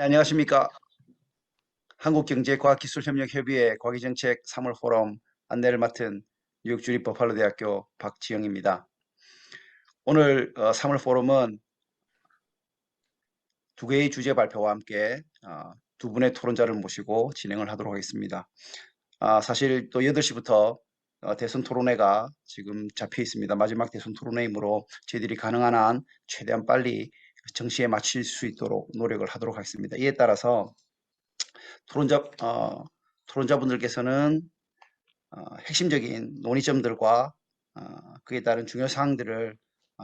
네, 안녕하십니까. 한국경제과학기술협력협의회 과기정책 3월 포럼 안내를 맡은 뉴욕주립 버팔로대학교 박지영입니다. 오늘 3월 포럼은 두 개의 주제 발표와 함께 두 분의 토론자를 모시고 진행을 하도록 하겠습니다. 사실 또 8시부터 대선 토론회가 지금 잡혀 있습니다. 마지막 대선 토론회이므로 저희들이 가능한 한 최대한 빨리 정시에 마칠 수 있도록 노력을 하도록 하겠습니다. 이에 따라서 토론자분들께서는 핵심적인 논의점들과 그에 따른 중요 사항들을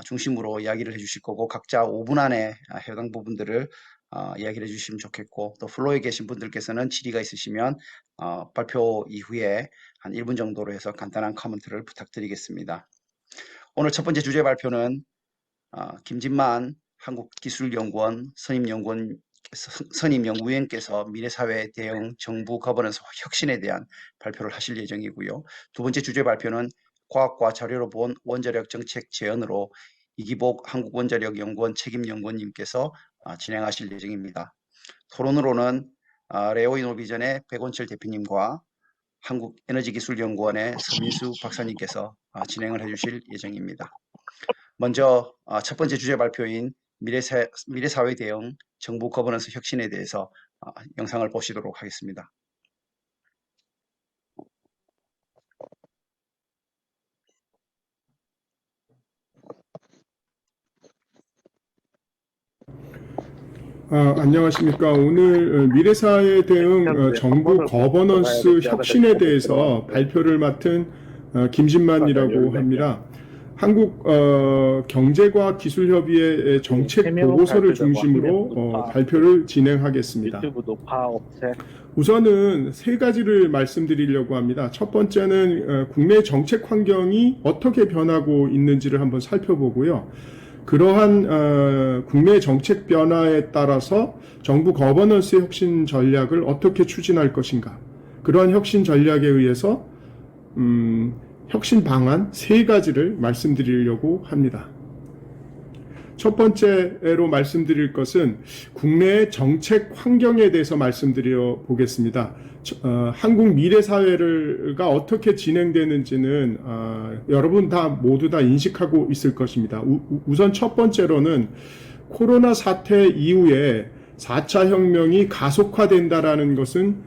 중심으로 이야기를 해주실 거고, 각자 5분 안에 해당 부분들을 이야기를 해주시면 좋겠고, 또 플로에 계신 분들께서는 질의가 있으시면 발표 이후에 한 1분 정도로 해서 간단한 코멘트를 부탁드리겠습니다. 오늘 첫 번째 주제 발표는 김진만 한국기술연구원 선임연구위원께서 미래사회 대응 정부 거버넌스 혁신에 대한 발표를 하실 예정이고요. 두 번째 주제 발표는 과학과 자료로 본 원자력 정책 제언으로 이기복 한국원자력연구원 책임연구원님께서 진행하실 예정입니다. 토론으로는 레오이노비전의 백원철 대표님과 한국에너지기술연구원의 서민수 박사님께서 진행을 해주실 예정입니다. 먼저 첫 번째 주제 발표인 미래사회 대응 정부 거버넌스 혁신에 대해서 영상을 보시도록 하겠습니다. 안녕하십니까. 오늘 미래사회 대응 정부 거버넌스 혁신에 대해서 발표를 맡은 김진만이라고 합니다. 한국 경제과학기술협의회 정책 보고서를 중심으로 발표를 진행하겠습니다. 우선은 세 가지를 말씀드리려고 합니다. 첫 번째는 국내 정책 환경이 어떻게 변하고 있는지를 한번 살펴보고요. 그러한 국내 정책 변화에 따라서 정부 거버넌스 혁신 전략을 어떻게 추진할 것인가, 그러한 혁신 전략에 의해서 혁신 방안 세 가지를 말씀드리려고 합니다. 첫 번째로 말씀드릴 것은 국내의 정책 환경에 대해서 말씀드려 보겠습니다. 한국 미래사회가 어떻게 진행되는지는 여러분 모두 다 인식하고 있을 것입니다. 우선 첫 번째로는 코로나 사태 이후에 4차 혁명이 가속화된다라는 것은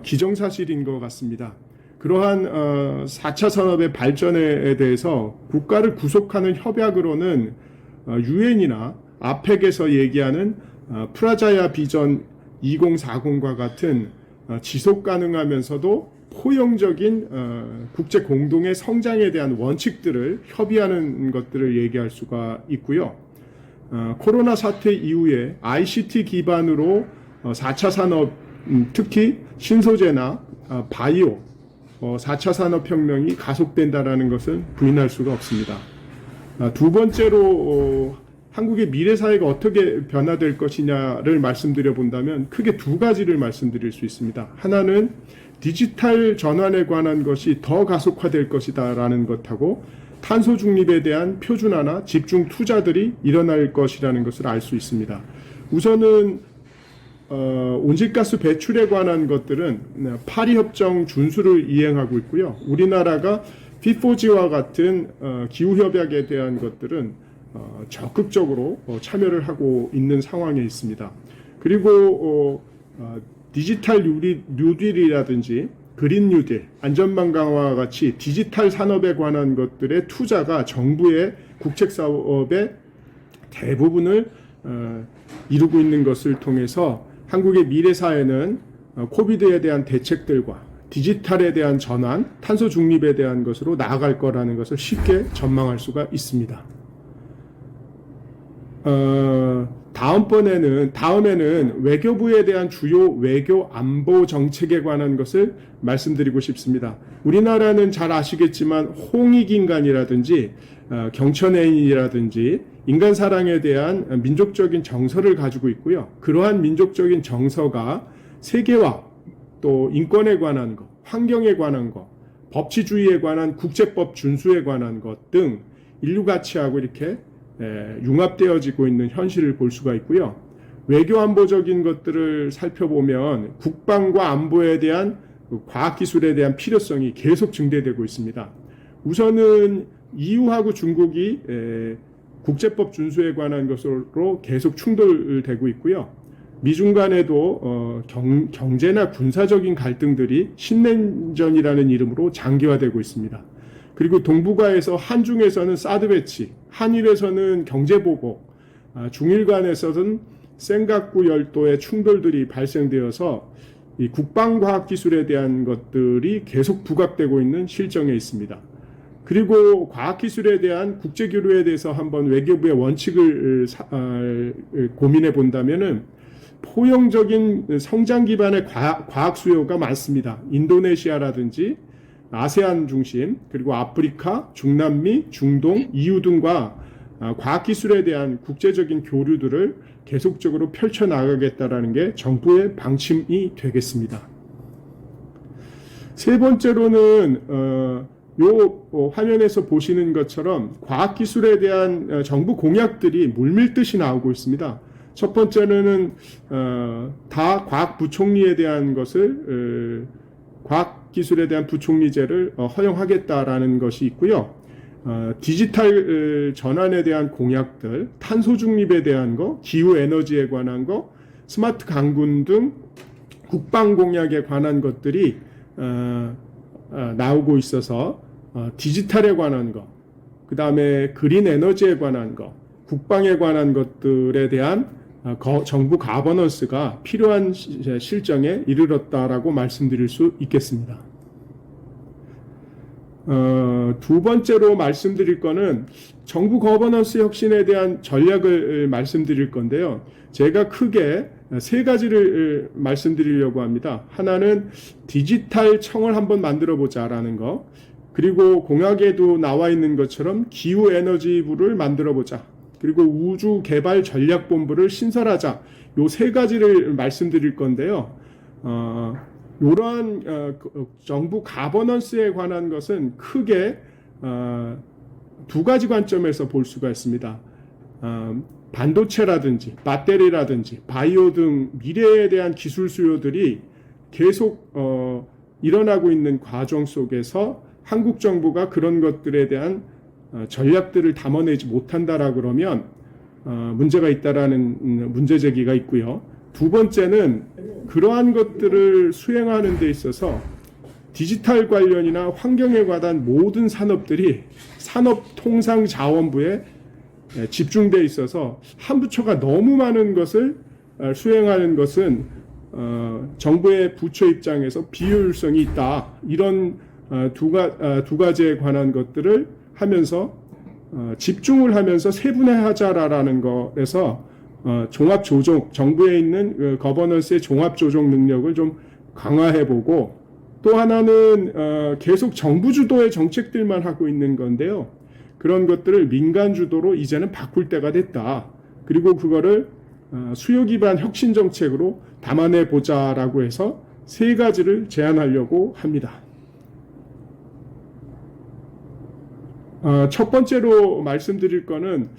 기정사실인 것 같습니다. 그러한 4차 산업의 발전에 대해서 국가를 구속하는 협약으로는 유엔이나 아펙에서 얘기하는 프라자야 비전 2040과 같은 지속 가능하면서도 포용적인 국제 공동의 성장에 대한 원칙들을 협의하는 것들을 얘기할 수가 있고요. 코로나 사태 이후에 ICT 기반으로 4차 산업, 특히 신소재나 바이오 4차 산업혁명이 가속된다는 것은 부인할 수가 없습니다. 두 번째로 한국의 미래사회가 어떻게 변화될 것이냐를 말씀드려 본다면 크게 두 가지를 말씀드릴 수 있습니다. 하나는 디지털 전환에 관한 것이 더 가속화될 것이다 라는 것하고, 탄소 중립에 대한 표준화나 집중 투자들이 일어날 것이라는 것을 알 수 있습니다. 우선은 온실가스 배출에 관한 것들은 파리협정 준수를 이행하고 있고요. 우리나라가 P4G와 같은 기후협약에 대한 것들은 적극적으로 참여를 하고 있는 상황에 있습니다. 그리고 디지털 뉴딜이라든지 그린 뉴딜, 안전망 강화와 같이 디지털 산업에 관한 것들의 투자가 정부의 국책사업의 대부분을 이루고 있는 것을 통해서 한국의 미래사회는 코비드에 대한 대책들과 디지털에 대한 전환, 탄소 중립에 대한 것으로 나아갈 거라는 것을 쉽게 전망할 수가 있습니다. 다음에는 외교부에 대한 주요 외교 안보 정책에 관한 것을 말씀드리고 싶습니다. 우리나라는 잘 아시겠지만 홍익인간이라든지 경천애인이라든지 인간 사랑에 대한 민족적인 정서를 가지고 있고요. 그러한 민족적인 정서가 세계화, 또 인권에 관한 것, 환경에 관한 것, 법치주의에 관한 국제법 준수에 관한 것 등 인류 가치하고 이렇게 융합되어지고 있는 현실을 볼 수가 있고요. 외교 안보적인 것들을 살펴보면 국방과 안보에 대한 과학기술에 대한 필요성이 계속 증대되고 있습니다. 우선은 EU하고 중국이 국제법 준수에 관한 것으로 계속 충돌되고 있고요. 미중 간에도 경제나 군사적인 갈등들이 신냉전이라는 이름으로 장기화되고 있습니다. 그리고 동북아에서 한중에서는 사드 배치, 한일에서는 경제보복, 중일 간에서는 센가쿠 열도의 충돌들이 발생되어서 이 국방과학기술에 대한 것들이 계속 부각되고 있는 실정에 있습니다. 그리고 과학기술에 대한 국제교류에 대해서 한번 외교부의 원칙을 고민해 본다면은 포용적인 성장 기반의 과학 수요가 많습니다. 인도네시아라든지 아세안 중심, 그리고 아프리카, 중남미, 중동, EU 등과 과학기술에 대한 국제적인 교류들을 계속적으로 펼쳐나가겠다라는 게 정부의 방침이 되겠습니다. 세 번째로는 화면에서 보시는 것처럼 과학기술에 대한 정부 공약들이 물밀듯이 나오고 있습니다. 첫 번째는 다 과학부총리에 대한 것을 과학기술에 대한 부총리제를 허용하겠다라는 것이 있고요. 디지털 전환에 대한 공약들, 탄소 중립에 대한 거, 기후 에너지에 관한 거, 스마트 강군 등 국방 공약에 관한 것들이 나오고 있어서 디지털에 관한 거, 그 다음에 그린 에너지에 관한 거, 국방에 관한 것들에 대한 정부 가버넌스가 필요한 실정에 이르렀다라고 말씀드릴 수 있겠습니다. 두 번째로 말씀드릴 거는 정부 거버넌스 혁신에 대한 전략을 말씀드릴 건데요. 제가 크게 세 가지를 말씀드리려고 합니다. 하나는 디지털 청을 한번 만들어 보자라는 거, 그리고 공약에도 나와 있는 것처럼 기후에너지부를 만들어 보자, 그리고 우주개발전략본부를 신설하자. 요 세 가지를 말씀드릴 건데요. 이러한 정부 가버넌스에 관한 것은 크게 두 가지 관점에서 볼 수가 있습니다. 반도체라든지 배터리라든지 바이오 등 미래에 대한 기술 수요들이 계속 일어나고 있는 과정 속에서 한국 정부가 그런 것들에 대한 전략들을 담아내지 못한다라 그러면 문제가 있다라는 문제 제기가 있고요. 두 번째는 그러한 것들을 수행하는 데 있어서 디지털 관련이나 환경에 관한 모든 산업들이 산업통상자원부에 집중돼 있어서 한 부처가 너무 많은 것을 수행하는 것은 정부의 부처 입장에서 비효율성이 있다. 이런 두 가지에 관한 것들을 하면서 집중을 하면서 세분화하자라는 것에서 종합조정, 정부에 있는 거버넌스의 종합조정 능력을 좀 강화해보고, 또 하나는 계속 정부 주도의 정책들만 하고 있는 건데요. 그런 것들을 민간 주도로 이제는 바꿀 때가 됐다. 그리고 그거를 수요 기반 혁신 정책으로 담아내 보자라고 해서 세 가지를 제안하려고 합니다. 첫 번째로 말씀드릴 거는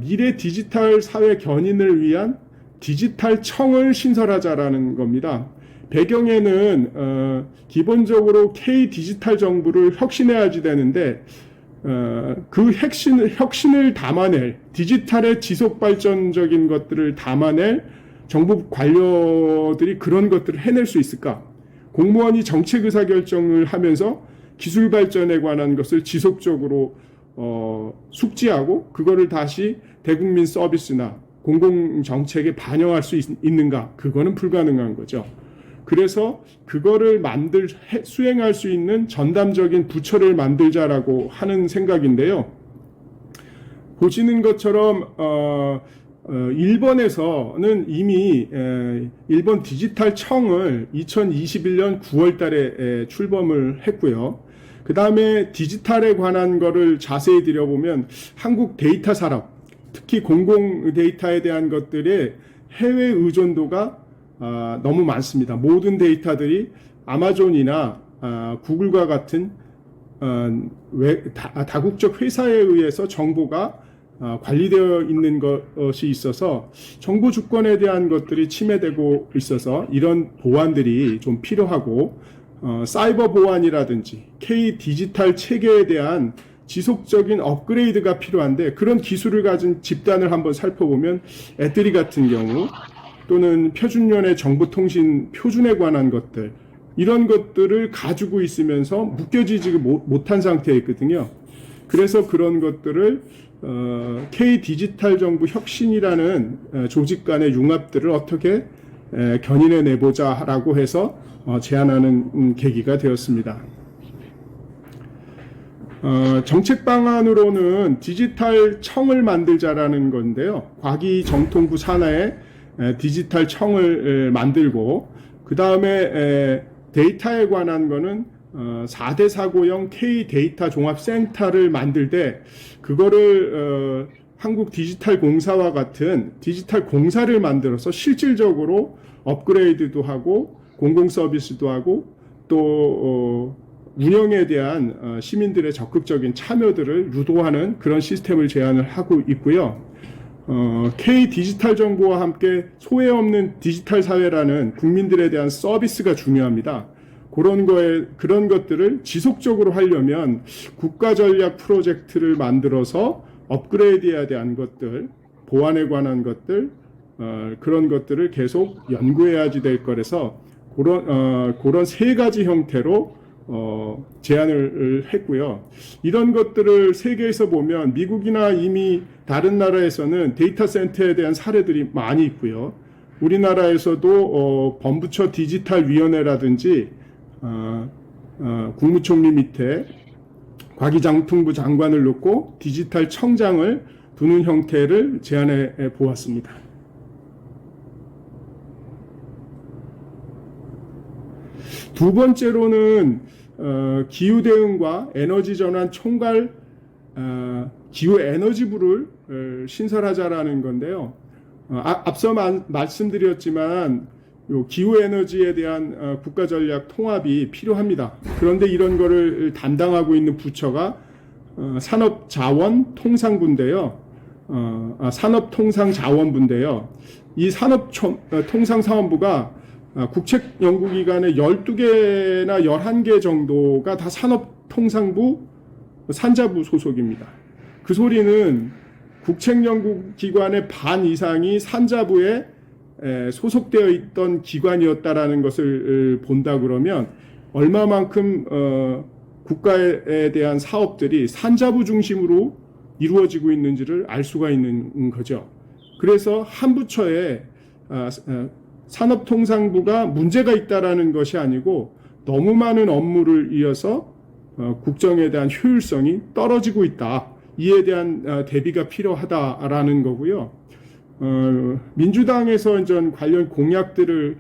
미래 디지털 사회 견인을 위한 디지털 청을 신설하자라는 겁니다. 배경에는 기본적으로 K 디지털 정부를 혁신해야지 되는데 그 혁신을 담아낼 디지털의 지속 발전적인 것들을 담아낼 정부 관료들이 그런 것들을 해낼 수 있을까? 공무원이 정책 의사결정을 하면서 기술 발전에 관한 것을 지속적으로 숙지하고 그거를 다시 대국민 서비스나 공공 정책에 반영할 수 있는가? 그거는 불가능한 거죠. 그래서 그거를 수행할 수 있는 전담적인 부처를 만들자라고 하는 생각인데요. 보시는 것처럼 일본에서는 이미 일본 디지털 청을 2021년 9월 달에 출범을 했고요. 그 다음에 디지털에 관한 거를 자세히 들여보면 한국 데이터 산업, 특히 공공 데이터에 대한 것들의 해외 의존도가 너무 많습니다. 모든 데이터들이 아마존이나 구글과 같은 다국적 회사에 의해서 정보가 관리되어 있는 것이 있어서 정보 주권에 대한 것들이 침해되고 있어서 이런 보완들이 좀 필요하고, 사이버 보안이라든지 K 디지털 체계에 대한 지속적인 업그레이드가 필요한데, 그런 기술을 가진 집단을 한번 살펴보면 애들이 같은 경우 또는 표준연의 정보통신 표준에 관한 것들, 이런 것들을 가지고 있으면서 묶여지지 못한 상태에 있거든요. 그래서 그런 것들을 K 디지털 정부 혁신이라는 조직 간의 융합들을 어떻게 견인해 내보자라고 해서 제안하는 계기가 되었습니다. 정책 방안으로는 디지털 청을 만들자라는 건데요. 과기정통부 산하에 디지털 청을 만들고, 그 다음에 데이터에 관한 거는 4대 사고형 K 데이터 종합센터를 만들 때 그거를 한국 디지털 공사와 같은 디지털 공사를 만들어서 실질적으로 업그레이드도 하고 공공 서비스도 하고 또 운영에 대한 시민들의 적극적인 참여들을 유도하는 그런 시스템을 제안을 하고 있고요. K 디지털 정보와 함께 소외 없는 디지털 사회라는 국민들에 대한 서비스가 중요합니다. 그런 것들을 지속적으로 하려면 국가 전략 프로젝트를 만들어서 업그레이드해야 대한 것들, 보안에 관한 것들, 그런 것들을 계속 연구해야지 될 거라서 그런 세 가지 형태로 제안을 했고요. 이런 것들을 세계에서 보면 미국이나 이미 다른 나라에서는 데이터 센터에 대한 사례들이 많이 있고요. 우리나라에서도 범부처 디지털위원회라든지 국무총리 밑에 과기정통부 장관을 놓고 디지털 청장을 두는 형태를 제안해 보았습니다. 두 번째로는 기후 대응과 에너지 전환 총괄 기후 에너지부를 신설하자라는 건데요. 앞서 말씀드렸지만 기후 에너지에 대한 국가 전략 통합이 필요합니다. 그런데 이런 거를 담당하고 있는 부처가 산업자원통상부인데요. 산업통상자원부인데요. 이 산업통상사원부가 국책연구기관의 12개나 11개 정도가 다 산업통상부 산자부 소속입니다. 그 소리는 국책연구기관의 반 이상이 산자부에 소속되어 있던 기관이었다라는 것을 본다 그러면 얼마만큼 국가에 대한 사업들이 산자부 중심으로 이루어지고 있는지를 알 수가 있는 거죠. 그래서 한 부처에 산업통상부가 문제가 있다라는 것이 아니고 너무 많은 업무를 이어서 국정에 대한 효율성이 떨어지고 있다. 이에 대한 대비가 필요하다라는 거고요. 민주당에서 이제 관련 공약들을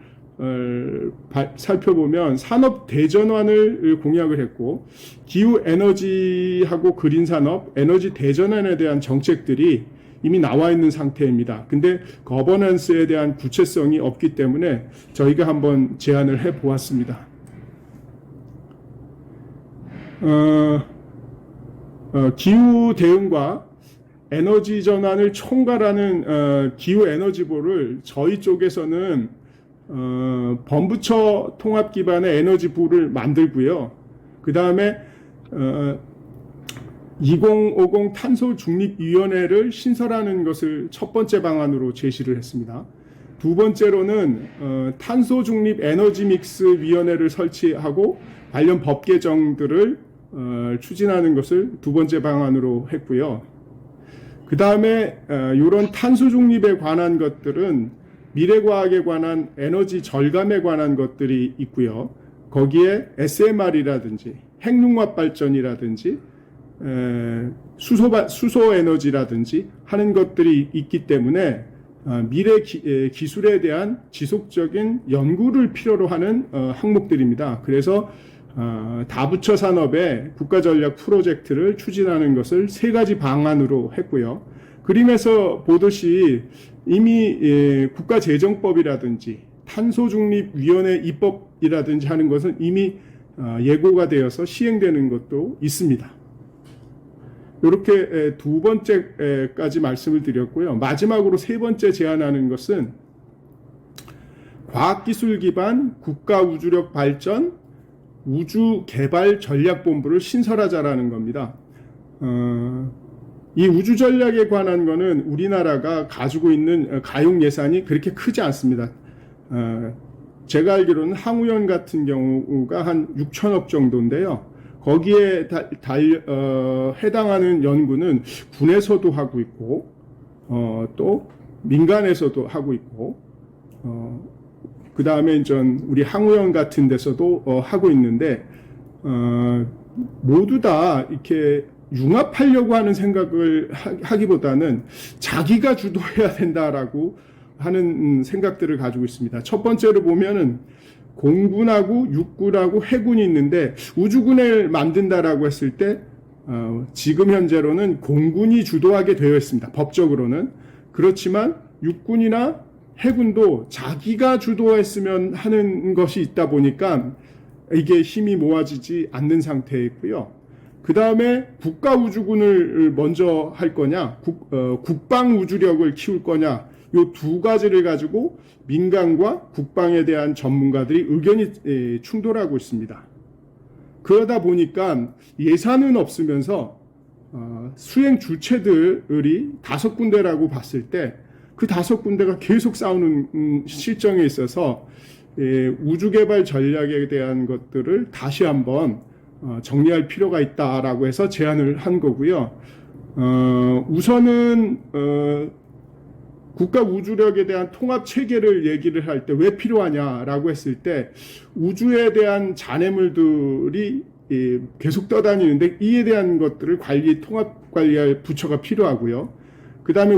살펴보면 산업 대전환을 공약을 했고, 기후 에너지하고 그린 산업, 에너지 대전환에 대한 정책들이 이미 나와 있는 상태입니다. 근데 거버넌스에 대한 구체성이 없기 때문에 저희가 한번 제안을 해 보았습니다. 기후 대응과 에너지 전환을 총괄하는 기후 에너지부를 저희 쪽에서는 범부처 통합 기반의 에너지부를 만들고요. 그 다음에 2050 탄소 중립위원회를 신설하는 것을 첫 번째 방안으로 제시를 했습니다. 두 번째로는 탄소 중립 에너지 믹스 위원회를 설치하고 관련 법 개정들을 추진하는 것을 두 번째 방안으로 했고요. 그 다음에 이런 탄소 중립에 관한 것들은 미래과학에 관한 에너지 절감에 관한 것들이 있고요. 거기에 SMR이라든지 핵융합 발전이라든지 수소 에너지라든지 하는 것들이 있기 때문에 미래 기술에 대한 지속적인 연구를 필요로 하는 항목들입니다. 그래서 다부처 산업의 국가전략 프로젝트를 추진하는 것을 세 가지 방안으로 했고요. 그림에서 보듯이 이미 국가재정법이라든지 탄소중립위원회 입법이라든지 하는 것은 이미 예고가 되어서 시행되는 것도 있습니다. 이렇게 두 번째까지 말씀을 드렸고요. 마지막으로 세 번째 제안하는 것은 과학기술 기반 국가우주력 발전 우주개발전략본부를 신설하자라는 겁니다. 이 우주전략에 관한 거는 우리나라가 가지고 있는 가용 예산이 그렇게 크지 않습니다. 제가 알기로는 항우연 같은 경우가 한 6천억 정도인데요. 거기에 해당하는 연구는 군에서도 하고 있고, 또 민간에서도 하고 있고, 그 다음에 우리 항우연 같은 데서도 하고 있는데, 모두 다 이렇게 융합하려고 하는 생각을 하기보다는 자기가 주도해야 된다라고 하는 생각들을 가지고 있습니다. 첫 번째로 보면은 공군하고 육군하고 해군이 있는데 우주군을 만든다라고 했을 때 지금 현재로는 공군이 주도하게 되어 있습니다. 법적으로는. 그렇지만 육군이나 해군도 자기가 주도했으면 하는 것이 있다 보니까 이게 힘이 모아지지 않는 상태에 있고요. 그 다음에 국가우주군을 먼저 할 거냐, 국방우주력을 키울 거냐, 이 두 가지를 가지고 민간과 국방에 대한 전문가들이 의견이 충돌하고 있습니다. 그러다 보니까 예산은 없으면서 수행 주체들이 5군데라고 봤을 때 그 5군데가 계속 싸우는 실정에 있어서 우주개발 전략에 대한 것들을 다시 한번 정리할 필요가 있다라고 해서 제안을 한 거고요. 우선은 국가 우주력에 대한 통합 체계를 얘기를 할 때 왜 필요하냐라고 했을 때 우주에 대한 잔해물들이 계속 떠다니는데 이에 대한 것들을 통합 관리할 부처가 필요하고요. 그 다음에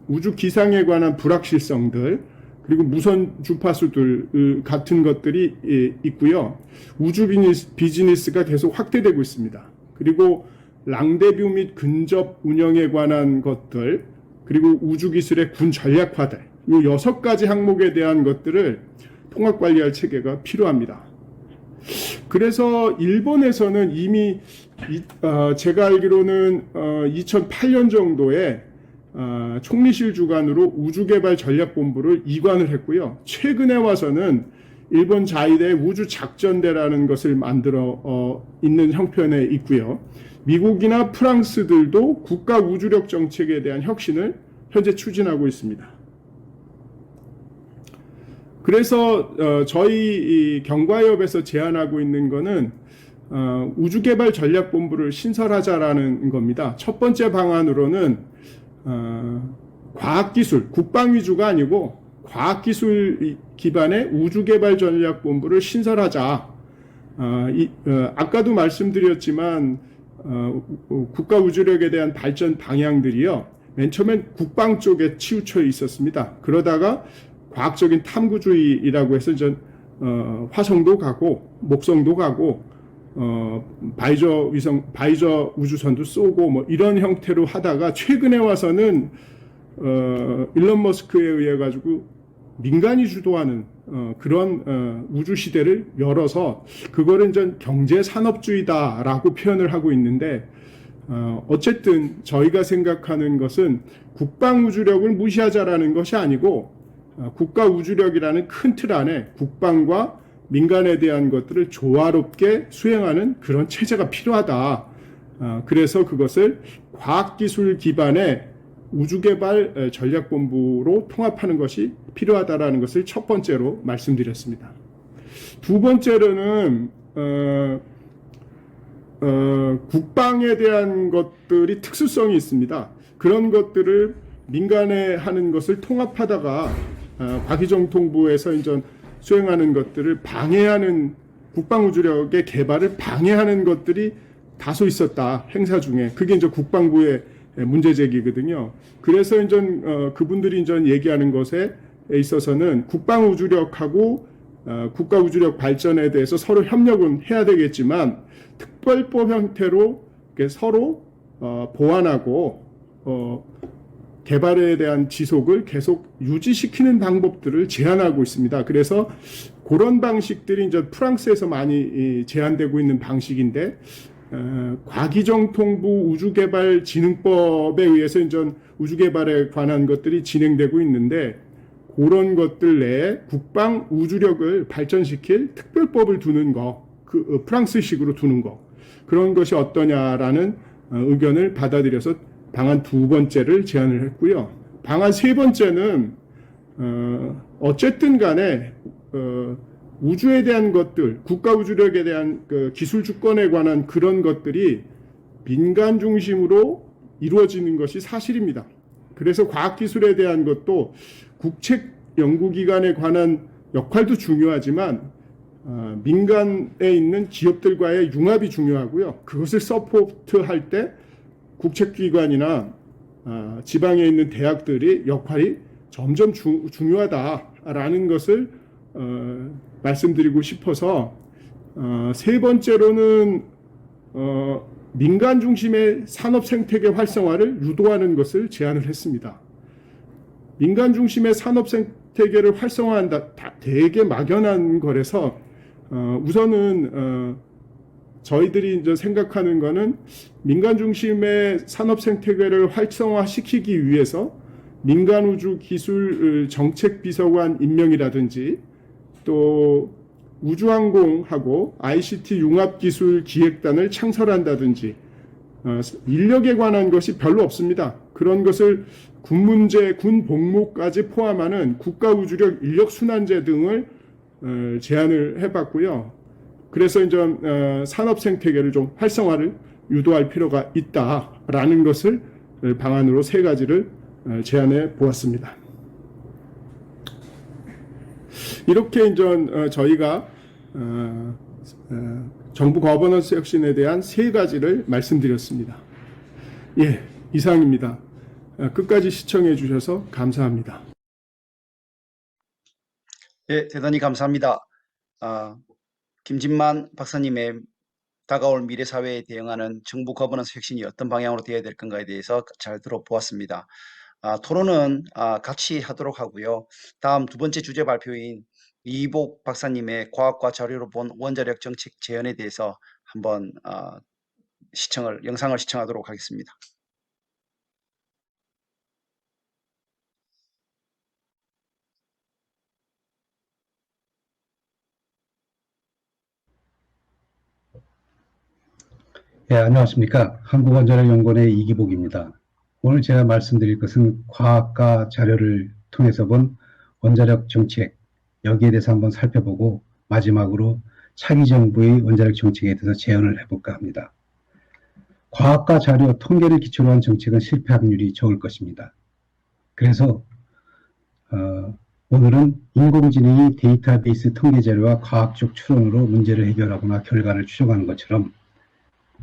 우주기상에 관한 불확실성들, 그리고 무선 주파수들 같은 것들이 있고요. 우주 비즈니스가 계속 확대되고 있습니다. 그리고 랑데뷰 및 근접 운영에 관한 것들, 그리고 우주기술의 군 전략화들, 이 6가지 항목에 대한 것들을 통합관리할 체계가 필요합니다. 그래서 일본에서는 이미 제가 알기로는 2008년 정도에 총리실 주관으로 우주개발전략본부를 이관을 했고요. 최근에 와서는 일본 자위대 우주작전대라는 것을 만들어 있는 형편에 있고요. 미국이나 프랑스들도 국가 우주력 정책에 대한 혁신을 현재 추진하고 있습니다. 그래서 저희 경과협에서 제안하고 있는 것은 우주개발전략본부를 신설하자라는 겁니다. 첫 번째 방안으로는 과학기술, 국방 위주가 아니고 과학기술 기반의 우주개발전략본부를 신설하자. 아까도 말씀드렸지만 국가 우주력에 대한 발전 방향들이요. 맨 처음엔 국방 쪽에 치우쳐 있었습니다. 그러다가 과학적인 탐구주의라고 해서 화성도 가고 목성도 가고 바이저 우주선도 쏘고 뭐 이런 형태로 하다가 최근에 와서는 일론 머스크에 의해 가지고 민간이 주도하는 그런 우주 시대를 열어서 그거를 경제 산업주의다라고 표현을 하고 있는데 어쨌든 저희가 생각하는 것은 국방 우주력을 무시하자라는 것이 아니고 국가 우주력이라는 큰 틀 안에 국방과 민간에 대한 것들을 조화롭게 수행하는 그런 체제가 필요하다. 그래서 그것을 과학기술 기반의 우주개발 전략본부로 통합하는 것이 필요하다라는 것을 첫 번째로 말씀드렸습니다. 두 번째로는 국방에 대한 것들이 특수성이 있습니다. 그런 것들을 민간에 하는 것을 통합하다가 과기정통부에서 수행하는 것들을 방해하는 국방우주력의 개발을 방해하는 것들이 다소 있었다. 행사 중에. 그게 국방부의 문제 제기거든요. 그래서 그분들이 얘기하는 것에 있어서는 국방우주력하고 국가우주력 발전에 대해서 서로 협력은 해야 되겠지만 특별법 형태로 서로 보완하고 개발에 대한 지속을 계속 유지시키는 방법들을 제안하고 있습니다. 그래서 그런 방식들이 프랑스에서 많이 제안되고 있는 방식인데 과기정통부 우주개발진흥법에 의해서 이제 우주개발에 관한 것들이 진행되고 있는데 그런 것들 내에 국방 우주력을 발전시킬 특별법을 두는 거, 프랑스식으로 두는 거, 그런 것이 어떠냐라는 의견을 받아들여서 방안 두 번째를 제안을 했고요. 방안 세 번째는 어쨌든 간에 우주에 대한 것들, 국가 우주력에 대한 기술 주권에 관한 그런 것들이 민간 중심으로 이루어지는 것이 사실입니다. 그래서 과학기술에 대한 것도 국책 연구기관에 관한 역할도 중요하지만 민간에 있는 기업들과의 융합이 중요하고요. 그것을 서포트할 때 국책기관이나 지방에 있는 대학들이 역할이 점점 중요하다라는 것을 말씀드리고 싶어서 세 번째로는 민간 중심의 산업 생태계 활성화를 유도하는 것을 제안을 했습니다. 민간 중심의 산업 생태계를 활성화한다, 되게 막연한 거라서 우선은 저희들이 이제 생각하는 거는 민간 중심의 산업 생태계를 활성화시키기 위해서 민간 우주 기술 정책 비서관 임명이라든지 또 우주항공하고 ICT 융합기술 기획단을 창설한다든지 인력에 관한 것이 별로 없습니다. 그런 것을 군 문제, 군 복무까지 포함하는 국가우주력 인력순환제 등을 제안을 해봤고요. 그래서 이제 산업 생태계를 좀 활성화를 유도할 필요가 있다라는 것을 방안으로 세 가지를 제안해 보았습니다. 이렇게 이제 저희가 정부 거버넌스 혁신에 대한 세 가지를 말씀드렸습니다. 예, 이상입니다. 끝까지 시청해 주셔서 감사합니다. 예, 대단히 감사합니다. 김진만 박사님의 다가올 미래 사회에 대응하는 정부 거버넌스 혁신이 어떤 방향으로 되어야 될 건가에 대해서 잘 들어보았습니다. 토론은 같이 하도록 하고요. 다음 두 번째 주제 발표인 이복 박사님의 과학과 자료로 본 원자력 정책 제안에 대해서 한번 영상을 시청하도록 하겠습니다. 네, 안녕하십니까. 한국원자력연구원의 이기복입니다. 오늘 제가 말씀드릴 것은 과학과 자료를 통해서 본 원자력 정책, 여기에 대해서 한번 살펴보고 마지막으로 차기 정부의 원자력 정책에 대해서 제언을 해볼까 합니다. 과학과 자료, 통계를 기초로 한 정책은 실패 확률이 적을 것입니다. 그래서 오늘은 인공지능이 데이터베이스 통계 자료와 과학적 추론으로 문제를 해결하거나 결과를 추정하는 것처럼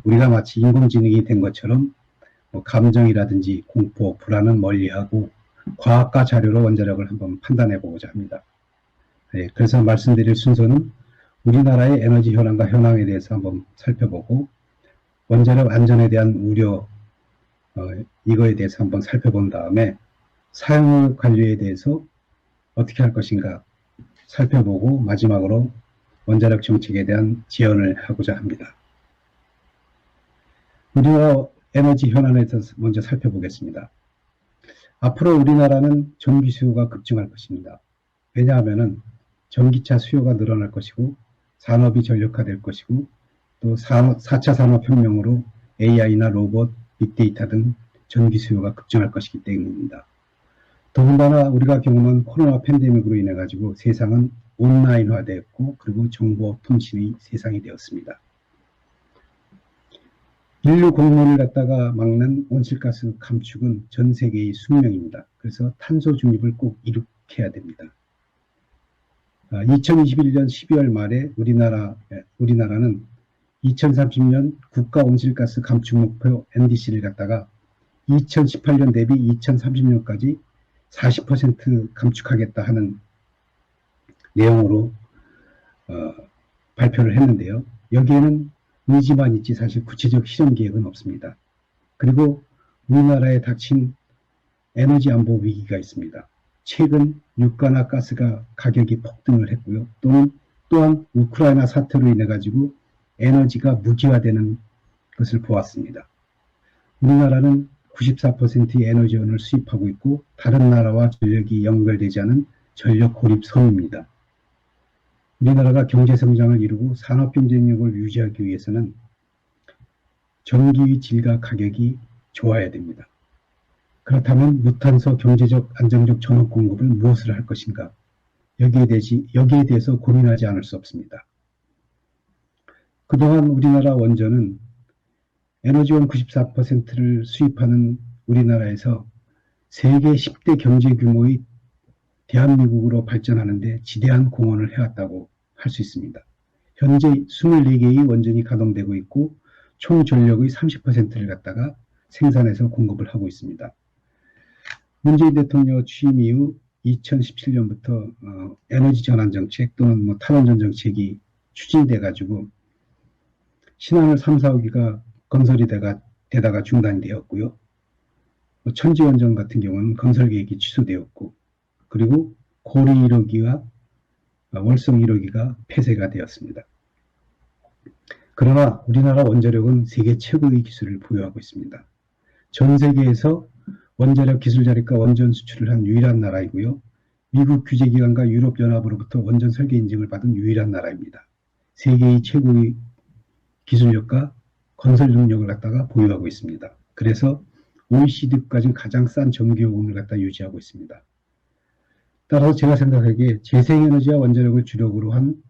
우리가 마치 인공지능이 된 것처럼 감정이라든지 공포, 불안은 멀리하고 과학과 자료로 원자력을 한번 판단해 보고자 합니다. 네, 그래서 말씀드릴 순서는 우리나라의 에너지 현황과 현황에 대해서 한번 살펴보고 원자력 안전에 대한 우려, 이거에 대해서 한번 살펴본 다음에 사용 관리에 대해서 어떻게 할 것인가 살펴보고 마지막으로 원자력 정책에 대한 제언을 하고자 합니다. 우리나라 에너지 현안에 대해서 먼저 살펴보겠습니다. 앞으로 우리나라는 전기 수요가 급증할 것입니다. 왜냐하면 전기차 수요가 늘어날 것이고 산업이 전력화될 것이고 또 4차 산업혁명으로 AI나 로봇, 빅데이터 등 전기 수요가 급증할 것이기 때문입니다. 더군다나 우리가 경험한 코로나 팬데믹으로 인해 가지고 세상은 온라인화되었고 그리고 정보 통신의 세상이 되었습니다. 인류 공존을 갖다가 막는 온실가스 감축은 전 세계의 숙명입니다. 그래서 탄소 중립을 꼭 이룩해야 됩니다. 2021년 12월 말에 우리나라는 2030년 국가 온실가스 감축 목표 NDC를 갖다가 2018년 대비 2030년까지 40% 감축하겠다 하는 내용으로 발표를 했는데요. 여기에는 의지만 있지 사실 구체적 실현 계획은 없습니다. 그리고 우리나라에 닥친 에너지 안보 위기가 있습니다. 최근 유가나 가스가 가격이 폭등을 했고요. 또한 우크라이나 사태로 인해 가지고 에너지가 무기화되는 것을 보았습니다. 우리나라는 94%의 에너지원을 수입하고 있고 다른 나라와 전력이 연결되지 않은 전력 고립 섬입니다. 우리나라가 경제 성장을 이루고 산업 경쟁력을 유지하기 위해서는 전기의 질과 가격이 좋아야 됩니다. 그렇다면 무탄소 경제적 안정적 전원 공급을 무엇을 할 것인가? 여기에 대해서 고민하지 않을 수 없습니다. 그동안 우리나라 원전은 에너지원 94%를 수입하는 우리나라에서 세계 10대 경제 규모의 대한민국으로 발전하는데 지대한 공헌을 해왔다고 할 수 있습니다. 현재 24개의 원전이 가동되고 있고 총 전력의 30%를 갖다가 생산해서 공급을 하고 있습니다. 문재인 대통령 취임 이후 2017년부터 에너지 전환 정책 또는 탈원전 정책이 추진돼 가지고 신안을 3, 4호기가 건설이 되다가 중단이 되었고요. 천지원전 같은 경우는 건설 계획이 취소되었고, 그리고 고리 1호기와 월성 1호기가 폐쇄가 되었습니다. 그러나 우리나라 원자력은 세계 최고의 기술을 보유하고 있습니다. 전 세계에서 원자력 기술 자립과 원전 수출을 한 유일한 나라이고요. 미국 규제기관과 유럽연합으로부터 원전 설계 인증을 받은 유일한 나라입니다. 세계의 최고의 기술력과 건설 능력을 갖다가 보유하고 있습니다. 그래서 OECD까지 가장 싼 전기요금을 갖다 유지하고 있습니다. 따라서 제가 생각하기에 재생에너지와 원자력을 주력으로 한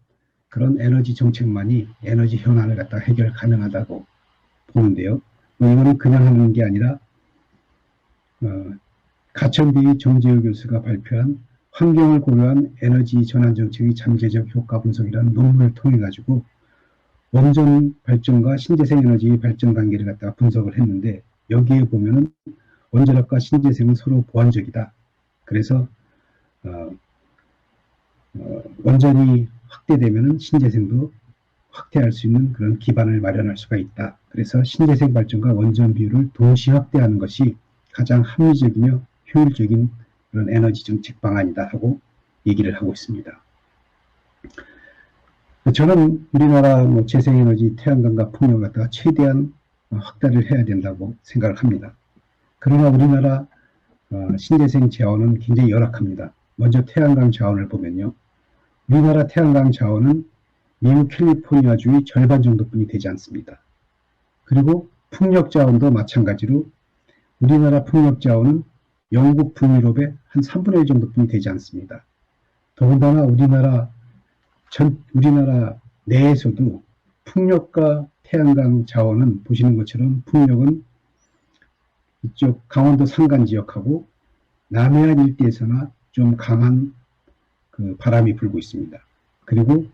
그런 에너지 정책만이 에너지 현안을 갖다 해결 가능하다고 보는데요. 이거는 그냥 하는 게 아니라 가천대의 정재호 교수가 발표한 환경을 고려한 에너지 전환 정책의 잠재적 효과 분석이라는 논문을 통해 가지고 원전 발전과 신재생 에너지의 발전 단계를 갖다가 분석을 했는데, 여기에 보면은 원자력과 신재생은 서로 보완적이다. 그래서 원전이 확대되면은 신재생도 확대할 수 있는 그런 기반을 마련할 수가 있다. 그래서 신재생 발전과 원전 비율을 동시 확대하는 것이 가장 합리적이며 효율적인 그런 에너지 정책 방안이다 하고 얘기를 하고 있습니다. 저는 우리나라 재생에너지, 태양광과 풍력을 갖다가 최대한 확대를 해야 된다고 생각을 합니다. 그러나 우리나라 신재생 자원은 굉장히 열악합니다. 먼저 태양광 자원을 보면요. 우리나라 태양광 자원은 미국 캘리포니아주의 절반 정도뿐이 되지 않습니다. 그리고 풍력 자원도 마찬가지로 우리나라 풍력 자원은 영국 북유럽의 한 3분의 1 정도뿐이 되지 않습니다. 더군다나 우리나라 내에서도 풍력과 태양광 자원은 보시는 것처럼 풍력은 이쪽 강원도 산간 지역하고 남해안 일대에서나 좀 강한 그 바람이 불고 있습니다. 그리고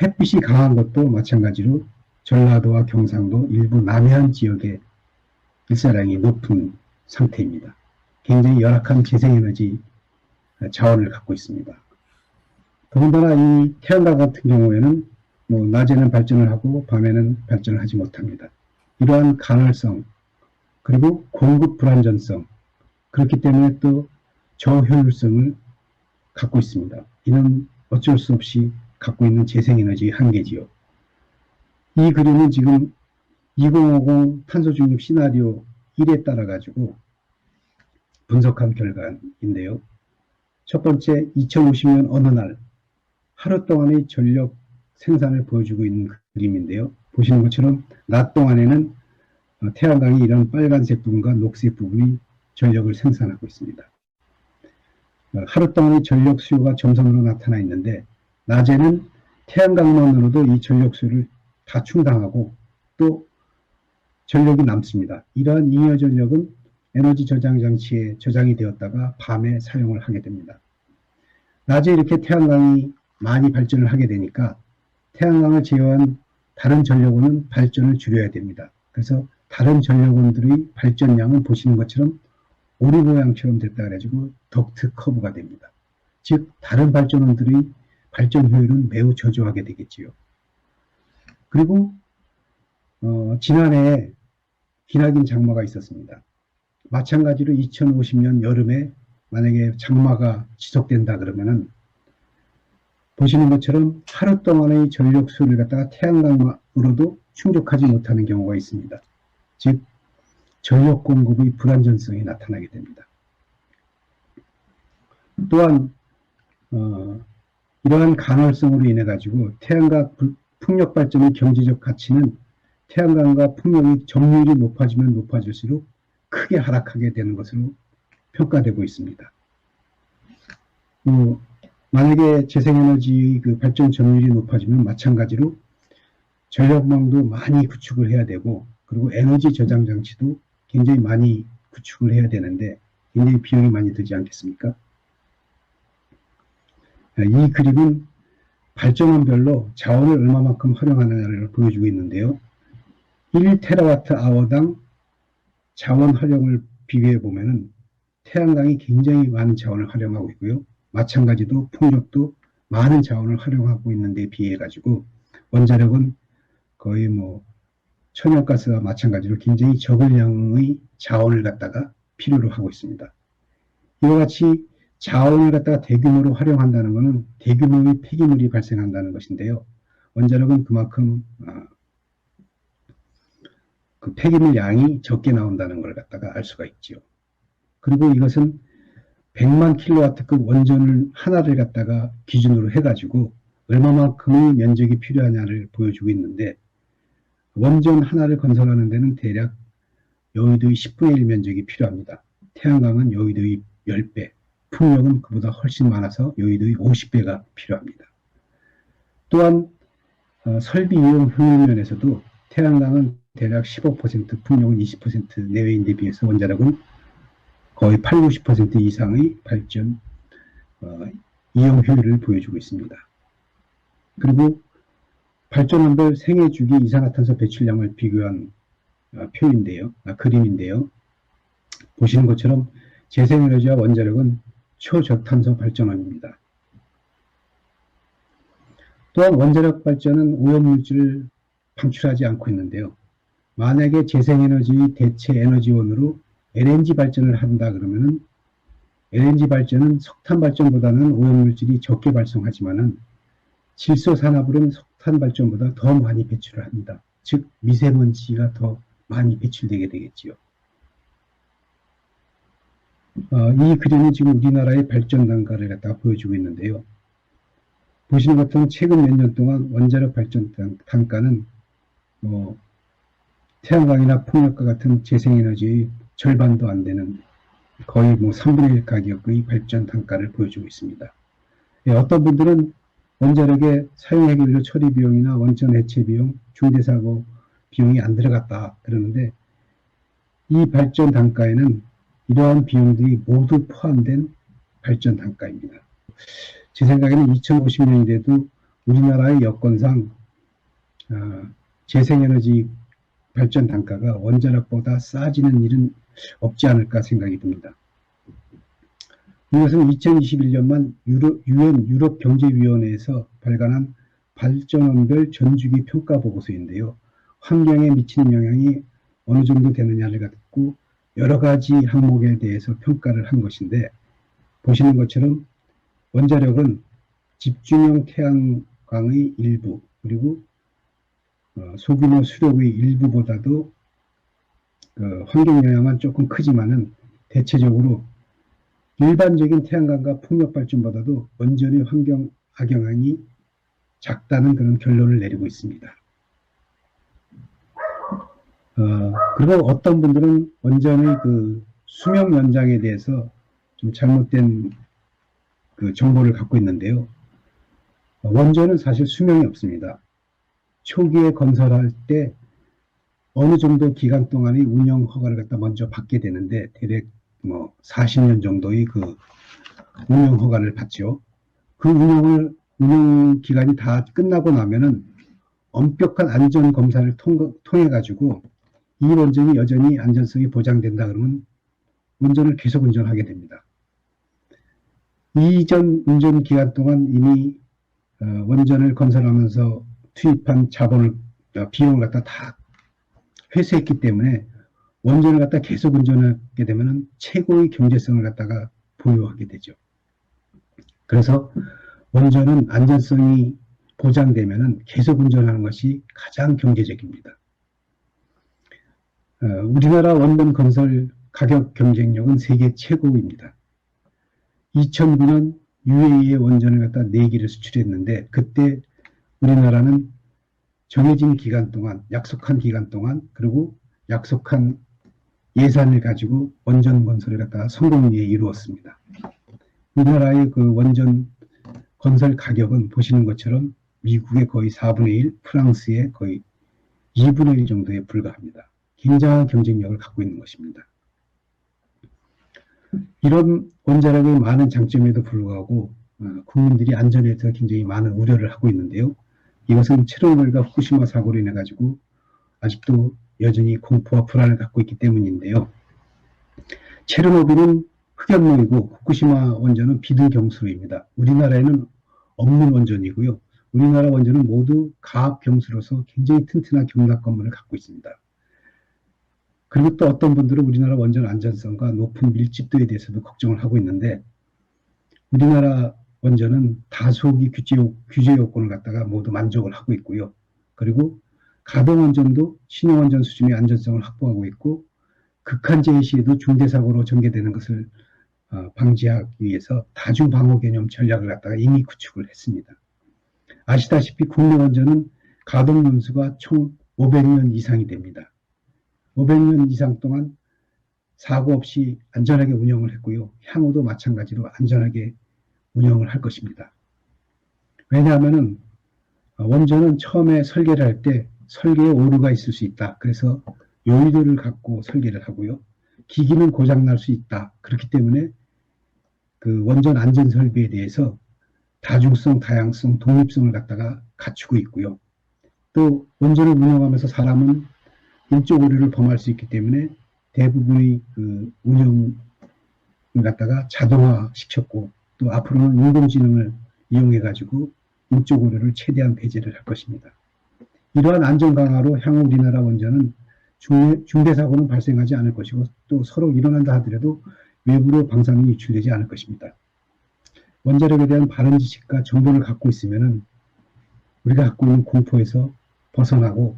햇빛이 강한 것도 마찬가지로 전라도와 경상도 일부 남해안 지역의 일사량이 높은 상태입니다. 굉장히 열악한 재생에너지 자원을 갖고 있습니다. 더군다나 이 태양광 같은 경우에는 낮에는 발전을 하고 밤에는 발전을 하지 못합니다. 이러한 간헐성, 그리고 공급 불안전성, 그렇기 때문에 또 저효율성을 갖고 있습니다. 이는 어쩔 수 없이 갖고 있는 재생에너지의 한계지요. 이 그림은 지금 2050 탄소 중립 시나리오 1에 따라 가지고 분석한 결과인데요. 첫 번째, 2050년 어느 날 하루 동안의 전력 생산을 보여주고 있는 그림인데요. 보시는 것처럼 낮 동안에는 태양광이 이런 빨간색 부분과 녹색 부분이 전력을 생산하고 있습니다. 하루 동안의 전력 수요가 점선으로 나타나 있는데, 낮에는 태양광만으로도 이 전력 수요를 다 충당하고 또 전력이 남습니다. 이러한 잉여 전력은 에너지 저장 장치에 저장이 되었다가 밤에 사용을 하게 됩니다. 낮에 이렇게 태양광이 많이 발전을 하게 되니까 태양광을 제어한 다른 전력원은 발전을 줄여야 됩니다. 그래서 다른 전력원들의 발전량은 보시는 것처럼 오리 모양처럼 됐다 그래가지고 덕트 커브가 됩니다. 즉 다른 발전원들의 발전 효율은 매우 저조하게 되겠지요. 그리고 지난해에 기나긴 장마가 있었습니다. 마찬가지로 2050년 여름에 만약에 장마가 지속된다 그러면은 보시는 것처럼 하루 동안의 전력 수요를 갖다가 태양광으로도 충족하지 못하는 경우가 있습니다. 즉 전력 공급의 불안전성이 나타나게 됩니다. 또한 이러한 간헐성으로 인해 가지고 태양광 풍력 발전의 경제적 가치는 태양광과 풍력의 점유율이 높아지면 높아질수록 크게 하락하게 되는 것으로 평가되고 있습니다. 만약에 재생에너지 그 발전 점유율이 높아지면 마찬가지로 전력망도 많이 구축을 해야 되고, 그리고 에너지 저장 장치도 굉장히 많이 구축을 해야 되는데 굉장히 비용이 많이 들지 않겠습니까? 이 그림은 발전원별로 자원을 얼마만큼 활용하느냐를 보여주고 있는데요. 1TWh당 자원 활용을 비교해 보면은 태양광이 굉장히 많은 자원을 활용하고 있고요. 마찬가지로 풍력도 많은 자원을 활용하고 있는데 비해 가지고 원자력은 거의 천연가스와 마찬가지로 굉장히 적은 양의 자원을 갖다가 필요로 하고 있습니다. 이와 같이 자원을 갖다가 대규모로 활용한다는 것은 대규모의 폐기물이 발생한다는 것인데요. 원자력은 그만큼 그 폐기물 양이 적게 나온다는 걸 갖다가 알 수가 있죠. 그리고 이것은 100만 킬로와트급 원전을 하나를 갖다가 기준으로 해가지고 얼마만큼의 면적이 필요하냐를 보여주고 있는데, 원전 하나를 건설하는 데는 대략 여의도의 10분의 1 면적이 필요합니다. 태양광은 여의도의 10배, 풍력은 그보다 훨씬 많아서 여의도의 50배가 필요합니다. 또한 설비 이용 효율 면에서도 태양광은 대략 15%, 풍력은 20% 내외인데 비해서 원자력은 거의 80, 90% 이상의 발전 이용 효율을 보여주고 있습니다. 그리고 발전원별 생애주기 이산화탄소 배출량을 비교한 그림인데요. 보시는 것처럼 재생에너지와 원자력은 초저탄소 발전원입니다. 또한 원자력 발전은 오염물질을 방출하지 않고 있는데요. 만약에 재생에너지의 대체 에너지원으로 LNG 발전을 한다 그러면은 LNG 발전은 석탄 발전보다는 오염물질이 적게 발생하지만은 질소 산화물은 석탄 발전보다 더 많이 배출을 합니다. 즉 미세먼지가 더 많이 배출되게 되겠지요. 이 그림은 지금 우리나라의 발전 단가를 갖다가 보여주고 있는데요. 보시는 것처럼 최근 몇 년 동안 원자력 발전 단가는 태양광이나 풍력과 같은 재생에너지의 절반도 안 되는 거의 3분의 1 가격의 발전 단가를 보여주고 있습니다. 어떤 분들은 원자력의 사용해결료 처리 비용이나 원전 해체 비용, 중대사고 비용이 안 들어갔다 그러는데, 이 발전 단가에는 이러한 비용들이 모두 포함된 발전 단가입니다. 제 생각에는 2050년이 돼도 우리나라의 여건상 재생에너지 발전 단가가 원자력보다 싸지는 일은 없지 않을까 생각이 듭니다. 이것은 2021년만 UN 유럽경제위원회에서 발간한 발전원별 전주기 평가 보고서인데요. 환경에 미치는 영향이 어느 정도 되느냐를 갖고 여러 가지 항목에 대해서 평가를 한 것인데, 보시는 것처럼 원자력은 집중형 태양광의 일부, 그리고 소규모 수력의 일부보다도 환경 영향은 조금 크지만은 대체적으로 일반적인 태양광과 풍력 발전보다도 원전의 환경 악영향이 작다는 그런 결론을 내리고 있습니다. 그리고 어떤 분들은 원전의 수명 연장에 대해서 좀 잘못된 정보를 갖고 있는데요. 원전은 사실 수명이 없습니다. 초기에 건설할 때 어느 정도 기간 동안의 운영 허가를 갖다 먼저 받게 되는데, 대략 40년 정도의 운영 허가를 받죠. 그 운영 기간이 다 끝나고 나면은 엄격한 안전 검사를 통해 가지고 이 원전이 여전히 안전성이 보장된다 그러면 원전을 계속 운전하게 됩니다. 이전 운전 기간 동안 이미 원전을 건설하면서 투입한 비용을 갖다 다 회수했기 때문에 원전을 갖다 계속 운전하게 되면 최고의 경제성을 갖다가 보유하게 되죠. 그래서 원전은 안전성이 보장되면은 계속 운전하는 것이 가장 경제적입니다. 우리나라 원전 건설 가격 경쟁력은 세계 최고입니다. 2009년 UAE의 원전을 갖다 4기를 수출했는데 그때 우리나라는 정해진 기간 동안, 약속한 기간 동안, 그리고 약속한 예산을 가지고 원전 건설을 갖다가 성공리에 이루었습니다. 우리나라의 그 원전 건설 가격은 보시는 것처럼 미국의 거의 4분의 1, 프랑스의 거의 2분의 1 정도에 불과합니다. 굉장한 경쟁력을 갖고 있는 것입니다. 이런 원자력의 많은 장점에도 불구하고 국민들이 안전에 대해서 굉장히 많은 우려를 하고 있는데요. 이것은 체르노빌과 후쿠시마 사고로 인해 가지고 아직도 여전히 공포와 불안을 갖고 있기 때문인데요. 체르노빌은 흑연로이고 후쿠시마 원전은 비등경수로입니다. 우리나라에는 없는 원전이고요. 우리나라 원전은 모두 가압경수로서 굉장히 튼튼한 경락 건물을 갖고 있습니다. 그리고 또 어떤 분들은 우리나라 원전 안전성과 높은 밀집도에 대해서도 걱정을 하고 있는데 우리나라 원전은 다수기 규제 요건을 갖다가 모두 만족을 하고 있고요. 그리고 가동원전도 신형원전 수준의 안전성을 확보하고 있고 극한재해 시에도 중대사고로 전개되는 것을 방지하기 위해서 다중방호 개념 전략을 갖다가 이미 구축을 했습니다. 아시다시피 국내 원전은 가동 연수가 총 500년 이상이 됩니다. 500년 이상 동안 사고 없이 안전하게 운영을 했고요. 향후도 마찬가지로 안전하게 운영을 할 것입니다. 왜냐하면 원전은 처음에 설계를 할 때 설계에 오류가 있을 수 있다. 그래서 요일들을 갖고 설계를 하고요. 기기는 고장날 수 있다. 그렇기 때문에 그 원전 안전 설비에 대해서 다중성, 다양성, 독립성을 갖다가 갖추고 있고요. 또 원전을 운영하면서 사람은 인적 오류를 범할 수 있기 때문에 대부분의 그 운영을 갖다가 자동화 시켰고 또 앞으로는 인공지능을 이용해 가지고 인적 오류를 최대한 배제를 할 것입니다. 이러한 안전 강화로 향후 우리나라 원전은 중대 사고는 발생하지 않을 것이고 또 서로 일어난다 하더라도 외부로 방사능이 유출되지 않을 것입니다. 원자력에 대한 바른 지식과 정보를 갖고 있으면은 우리가 갖고 있는 공포에서 벗어나고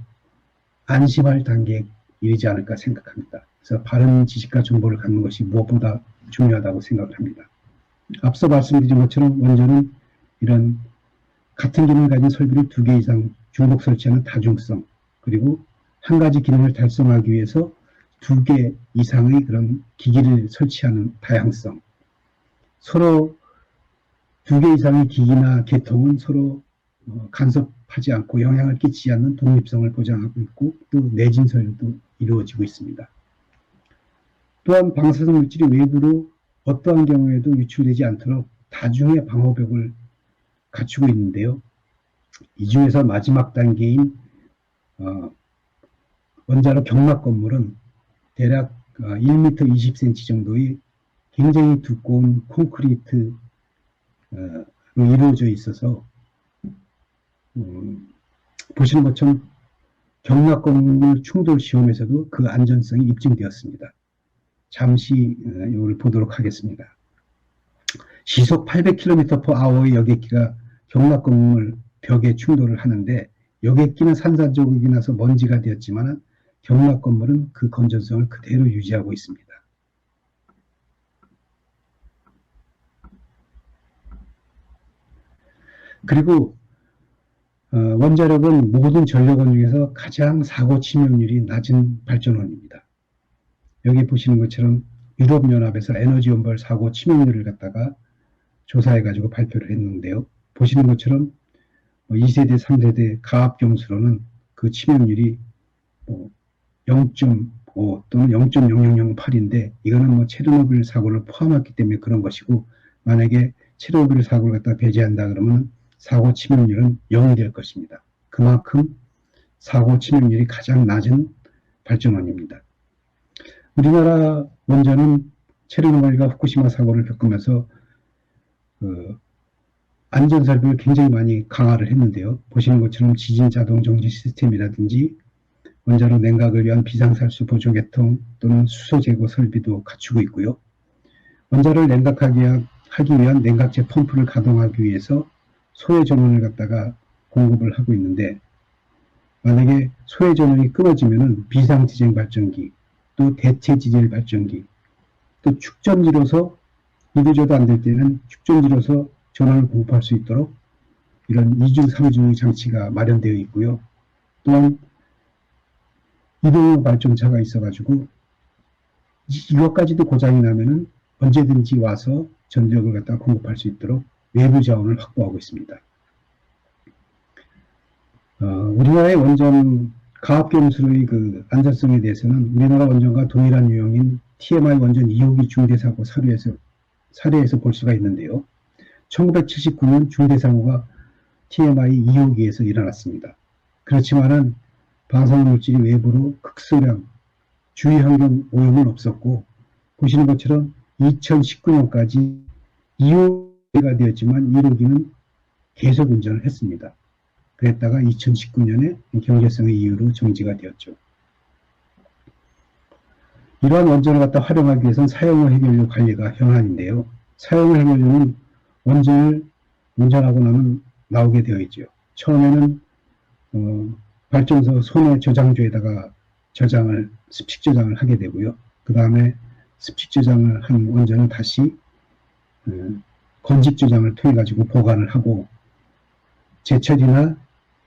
안심할 단계에 이르지 않을까 생각합니다. 그래서 바른 지식과 정보를 갖는 것이 무엇보다 중요하다고 생각을 합니다. 앞서 말씀드린 것처럼 원전은 이런 같은 기능을 가진 설비를 2개 이상 중복 설치하는 다중성, 그리고 한 가지 기능을 달성하기 위해서 2개 이상의 그런 기기를 설치하는 다양성, 서로 2개 이상의 기기나 계통은 서로 간섭하지 않고 영향을 끼치지 않는 독립성을 보장하고 있고 또 내진 설비도 이루어지고 있습니다. 또한 방사성 물질이 외부로 어떠한 경우에도 유출되지 않도록 다중의 방호벽을 갖추고 있는데요. 이 중에서 마지막 단계인 원자로 경락 건물은 대략 1m 20cm 정도의 굉장히 두꺼운 콘크리트로 이루어져 있어서 보시는 것처럼 경락 건물 충돌 시험에서도 그 안전성이 입증되었습니다. 잠시 이걸 보도록 하겠습니다. 시속 800km/h의 여객기가 경락 건물 벽에 충돌을 하는데 여객기는 산산조각이 나서 먼지가 되었지만 경락 건물은 그 건전성을 그대로 유지하고 있습니다. 그리고 원자력은 모든 전력원 중에서 가장 사고 치명률이 낮은 발전원입니다. 여기 보시는 것처럼 유럽연합에서 에너지원벌 사고 치명률을 갖다가 조사해가지고 발표를 했는데요. 보시는 것처럼 2세대, 3세대 가압경수로는 그 치명률이 0.5 또는 0.0008인데 이거는 체르노빌 사고를 포함했기 때문에 그런 것이고 만약에 체르노빌 사고를 갖다 배제한다 그러면 사고 치명률은 0이 될 것입니다. 그만큼 사고 치명률이 가장 낮은 발전원입니다. 우리나라 원전은 체르노빌과 후쿠시마 사고를 겪으면서 안전설비를 굉장히 많이 강화를 했는데요. 보시는 것처럼 지진 자동 정지 시스템이라든지 원자로 냉각을 위한 비상살수 보조계통 또는 수소 제거 설비도 갖추고 있고요. 원자로를 냉각하기 위한 냉각제 펌프를 가동하기 위해서 소해 전원을 갖다가 공급을 하고 있는데, 만약에 소해 전원이 끊어지면은 비상지정 발전기, 또 대체지질 발전기, 또 축전지로서 이도저도 안 될 때는 축전지로서 전원을 공급할 수 있도록 이런 2중, 3중의 장치가 마련되어 있고요. 또한 이동용 발전차가 있어가지고 이것까지도 고장이 나면은 언제든지 와서 전력을 갖다 공급할 수 있도록 외부 자원을 확보하고 있습니다. 우리나라의 원전 가압겸수로의 그 안전성에 대해서는 우리나라 원전과 동일한 유형인 TMI 원전 2호기 중대사고 사례에서 볼 수가 있는데요. 1979년 중대사고가 TMI 2호기에서 일어났습니다. 그렇지만은 방사능물질이 외부로 극소량 주위 환경 오염은 없었고, 보시는 것처럼 2019년까지 2호기가 되었지만 1호기는 계속 운전을 했습니다. 그랬다가 2019년에 경제성의 이유로 정지가 되었죠. 이러한 원전을 갖다 활용하기 위해서는 사용후 해결료 관리가 현안인데요. 사용후 해결료는 원전을 운전하고 나면 나오게 되어 있죠. 처음에는 발전소 손해 저장조에다가 습식 저장을 하게 되고요. 그 다음에 습식 저장을 한 원전은 다시 건식 저장을 통해 가지고 보관을 하고, 제철이나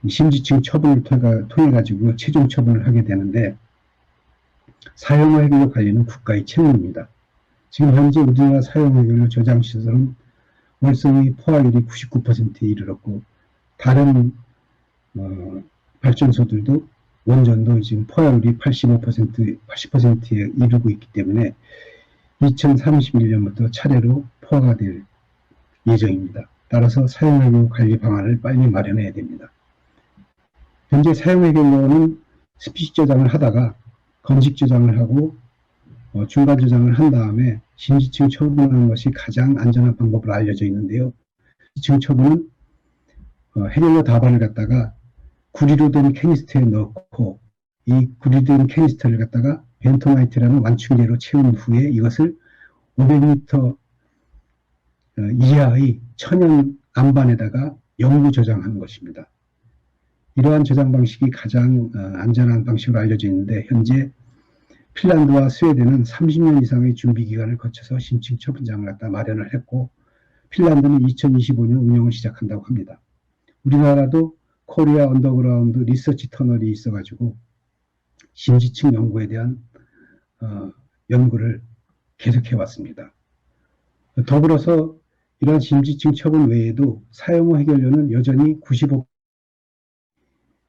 심지층 처분을 통해 가지고 최종 처분을 하게 되는데, 사용후 해결료 관리는 국가의 책임입니다. 지금 현재 우리나라 사용후 해결료 저장 시설은 월성의 포화율이 99%에 이르렀고, 다른 발전소들도 원전도 지금 포화율이 80%에 이르고 있기 때문에 2031년부터 차례로 포화가 될 예정입니다. 따라서 사용해결료 관리 방안을 빨리 마련해야 됩니다. 현재 사용해결료는 습식 저장을 하다가 건식 저장을 하고 중간 저장을 한 다음에 심지층 처분하는 것이 가장 안전한 방법으로 알려져 있는데요. 심지층 처분은 해결료 다반을 갖다가 구리로 된 캐니스터에 넣고, 이 구리로 된 캐니스터를 갖다가 벤토마이트라는 완충제로 채운 후에 이것을 500m 이하의 천연 암반에다가 영구 저장하는 것입니다. 이러한 저장 방식이 가장 안전한 방식으로 알려져 있는데, 현재 핀란드와 스웨덴은 30년 이상의 준비 기간을 거쳐서 심층 처분장을 갖다 마련을 했고, 핀란드는 2025년 운영을 시작한다고 합니다. 우리나라도 코리아 언더그라운드 리서치 터널이 있어가지고 심지층 연구에 대한 연구를 계속해 왔습니다. 더불어서 이런 심지층 처분 외에도 사용 후 해결료는 여전히 95%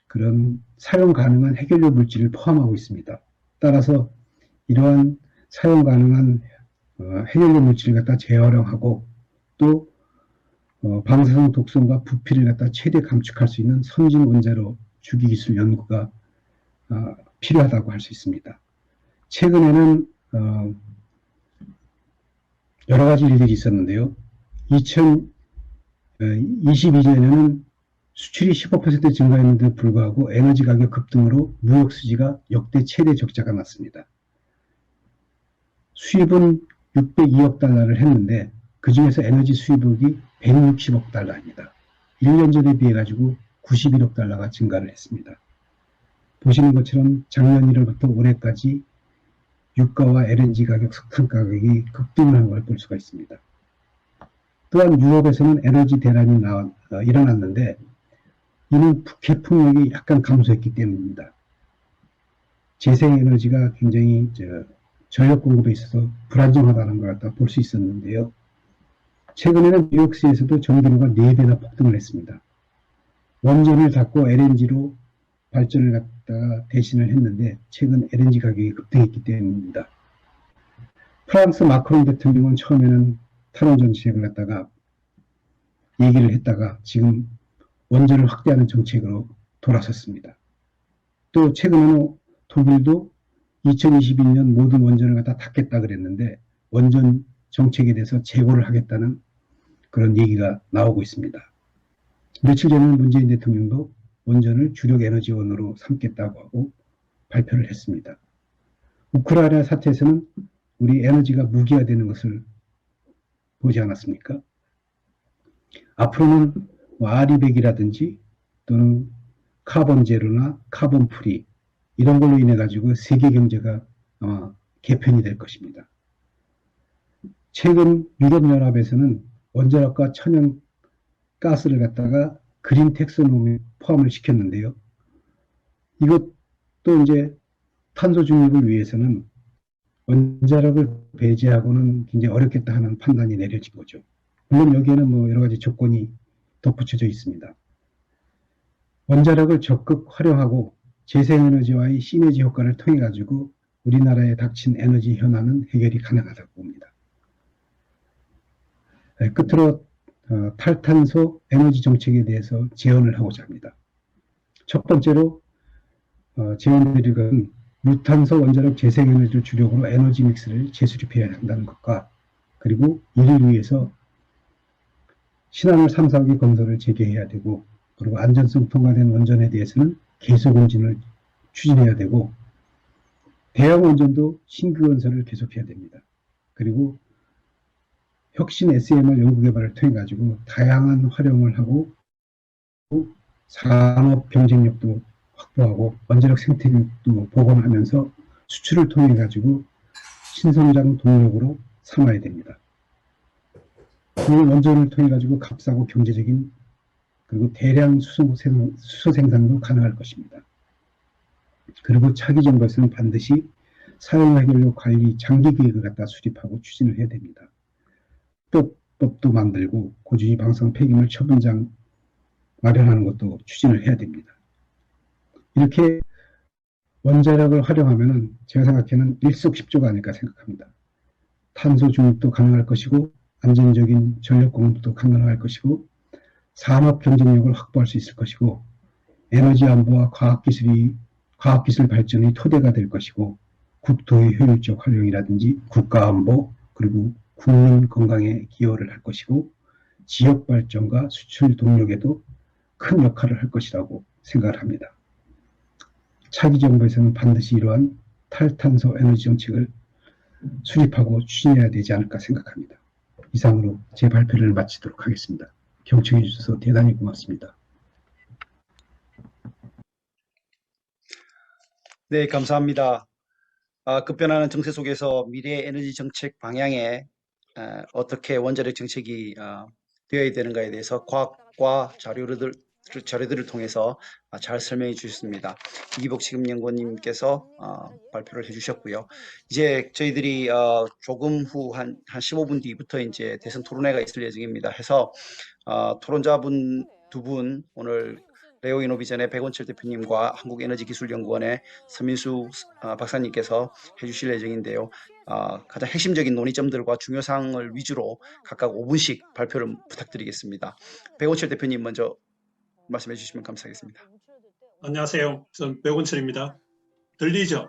그런 사용 가능한 해결료 물질을 포함하고 있습니다. 따라서 이러한 사용 가능한 해결료 물질을 갖다 재활용하고, 또 방사성 독성과 부피를 갖다 최대 감축할 수 있는 선진 원자로 주기기술 연구가 필요하다고 할 수 있습니다. 최근에는 여러 가지 일들이 있었는데요. 2022년에는 수출이 15% 증가했는데도 불구하고 에너지 가격 급등으로 무역 수지가 역대 최대 적자가 났습니다. 수입은 602억 달러를 했는데, 그 중에서 에너지 수입액이 160억 달러입니다. 1년 전에 비해 가지고 91억 달러가 증가를 했습니다. 보시는 것처럼 작년 1월부터 올해까지 유가와 LNG 가격, 석탄 가격이 급등을 한 걸 볼 수가 있습니다. 또한 유럽에서는 에너지 대란이 일어났는데, 이는 북핵 폭력이 약간 감소했기 때문입니다. 재생에너지가 굉장히 전력 공급에 있어서 불안정하다는 걸 갖다 볼 수 있었는데요. 최근에는 뉴욕시에서도 전기료가 4배나 폭등을 했습니다. 원전을 닫고 LNG로 발전을 갖다가 대신을 했는데, 최근 LNG 가격이 급등했기 때문입니다. 프랑스 마크롱 대통령은 처음에는 탈원 정책을 갖다가 얘기를 했다가 지금 원전을 확대하는 정책으로 돌아섰습니다. 또 최근에는 독일도 2022년 모든 원전을 갖다 닫겠다 그랬는데, 원전 정책에 대해서 재고를 하겠다는 그런 얘기가 나오고 있습니다. 며칠 전에는 문재인 대통령도 원전을 주력 에너지원으로 삼겠다고 하고 발표를 했습니다. 우크라이나 사태에서는 우리 에너지가 무기화되는 것을 보지 않았습니까? 앞으로는 아리백이라든지 또는 카본 제로나 카본 프리 이런 걸로 인해 가지고 세계 경제가 아마 개편이 될 것입니다. 최근 유럽연합에서는 원자력과 천연 가스를 갖다가 그린 텍소노미에 포함을 시켰는데요. 이것도 이제 탄소 중립을 위해서는 원자력을 배제하고는 굉장히 어렵겠다 하는 판단이 내려진 거죠. 물론 여기에는 뭐 여러 가지 조건이 덧붙여져 있습니다. 원자력을 적극 활용하고 재생에너지와의 시너지 효과를 통해 가지고 우리나라에 닥친 에너지 현안은 해결이 가능하다고 봅니다. 끝으로 탈탄소 에너지 정책에 대해서 제언을 하고자 합니다. 첫 번째로 제언드릴 것은 무탄소 원자력 재생에너지를 주력으로 에너지 믹스를 재수립해야 한다는 것과 그리고 이를 위해서 신한울 3, 4기 건설을 재개해야 되고 그리고 안전성 통과된 원전에 대해서는 계속 운진을 추진해야 되고 대형 원전도 신규 건설을 계속해야 됩니다. 그리고 혁신 SMR 연구개발을 통해 가지고 다양한 활용을 하고 산업 경쟁력도 확보하고 원자력 생태계도 복원하면서 수출을 통해 가지고 신성장 동력으로 삼아야 됩니다. 그리고 원전을 통해 가지고 값싸고 경제적인 그리고 대량 수소 생산도 가능할 것입니다. 그리고 차기 정부에서는 반드시 사용 해결료 관리 장기 계획을 갖다 수립하고 추진을 해야 됩니다. 법도 만들고 고주의 방사능 폐기물 처분장 마련하는 것도 추진을 해야 됩니다. 이렇게 원자력을 활용하면은 제가 생각에는 일석십조가 아닐까 생각합니다. 탄소 중립도 가능할 것이고 안정적인 전력 공급도 가능할 것이고 산업 경쟁력을 확보할 수 있을 것이고 에너지 안보와 과학기술 발전의 토대가 될 것이고 국토의 효율적 활용이라든지 국가 안보 그리고 국민 건강에 기여를 할 것이고 지역 발전과 수출 동력에도 큰 역할을 할 것이라고 생각을 합니다. 차기 정부에서는 반드시 이러한 탈탄소 에너지 정책을 수립하고 추진해야 되지 않을까 생각합니다. 이상으로 제 발표를 마치도록 하겠습니다. 경청해 주셔서 대단히 고맙습니다. 네, 감사합니다. 급변하는 정세 속에서 미래 에너지 정책 방향에 어떻게 원자력 정책이 되어야 되는가에 대해서 과학과 자료들을 통해서 잘 설명해 주셨습니다. 이기복 지금연구원님께서 발표를 해주셨고요. 이제 저희들이 조금 후 한 15분 뒤부터 이제 대선 토론회가 있을 예정입니다. 해서 토론자분 두 분 오늘 레오이노비전의 백원철 대표님과 한국에너지기술연구원의 서민수 박사님께서 해주실 예정인데요. 가장 핵심적인 논의점들과 중요사항을 위주로 각각 5분씩 발표를 부탁드리겠습니다. 백원철 대표님 먼저 말씀해 주시면 감사하겠습니다. 안녕하세요. 저는 백원철입니다. 들리죠?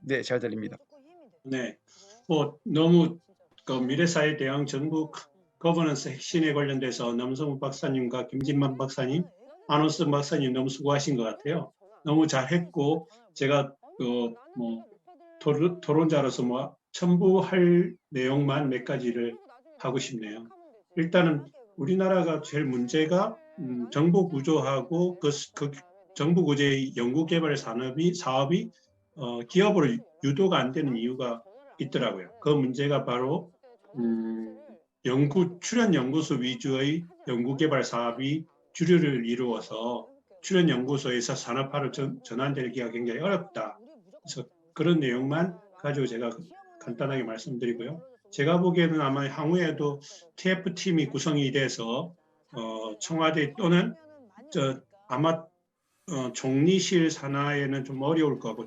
네, 잘 들립니다. 네. 너무 미래사회 대응 정부 거버넌스 핵심에 관련돼서 남성우 박사님과 김진만 박사님, 안원선 박사님 너무 수고하신 것 같아요. 너무 잘했고 제가 토론자로서 첨부할 내용만 몇 가지를 하고 싶네요. 일단은 우리나라가 제일 문제가 정부 구조하고 그 정부 구조의 연구개발 사업이 기업으로 유도가 안 되는 이유가 있더라고요. 그 문제가 바로 출연연구소 위주의 연구개발 사업이 주류를 이루어서 출연연구소에서 산업화로 전환되기가 굉장히 어렵다. 그래서 그런 내용만 가지고 제가 간단하게 말씀드리고요. 제가 보기에는 아마 향후에도 TF팀이 구성이 돼서 청와대 또는 아마 총리실 산하에는 좀 어려울 거고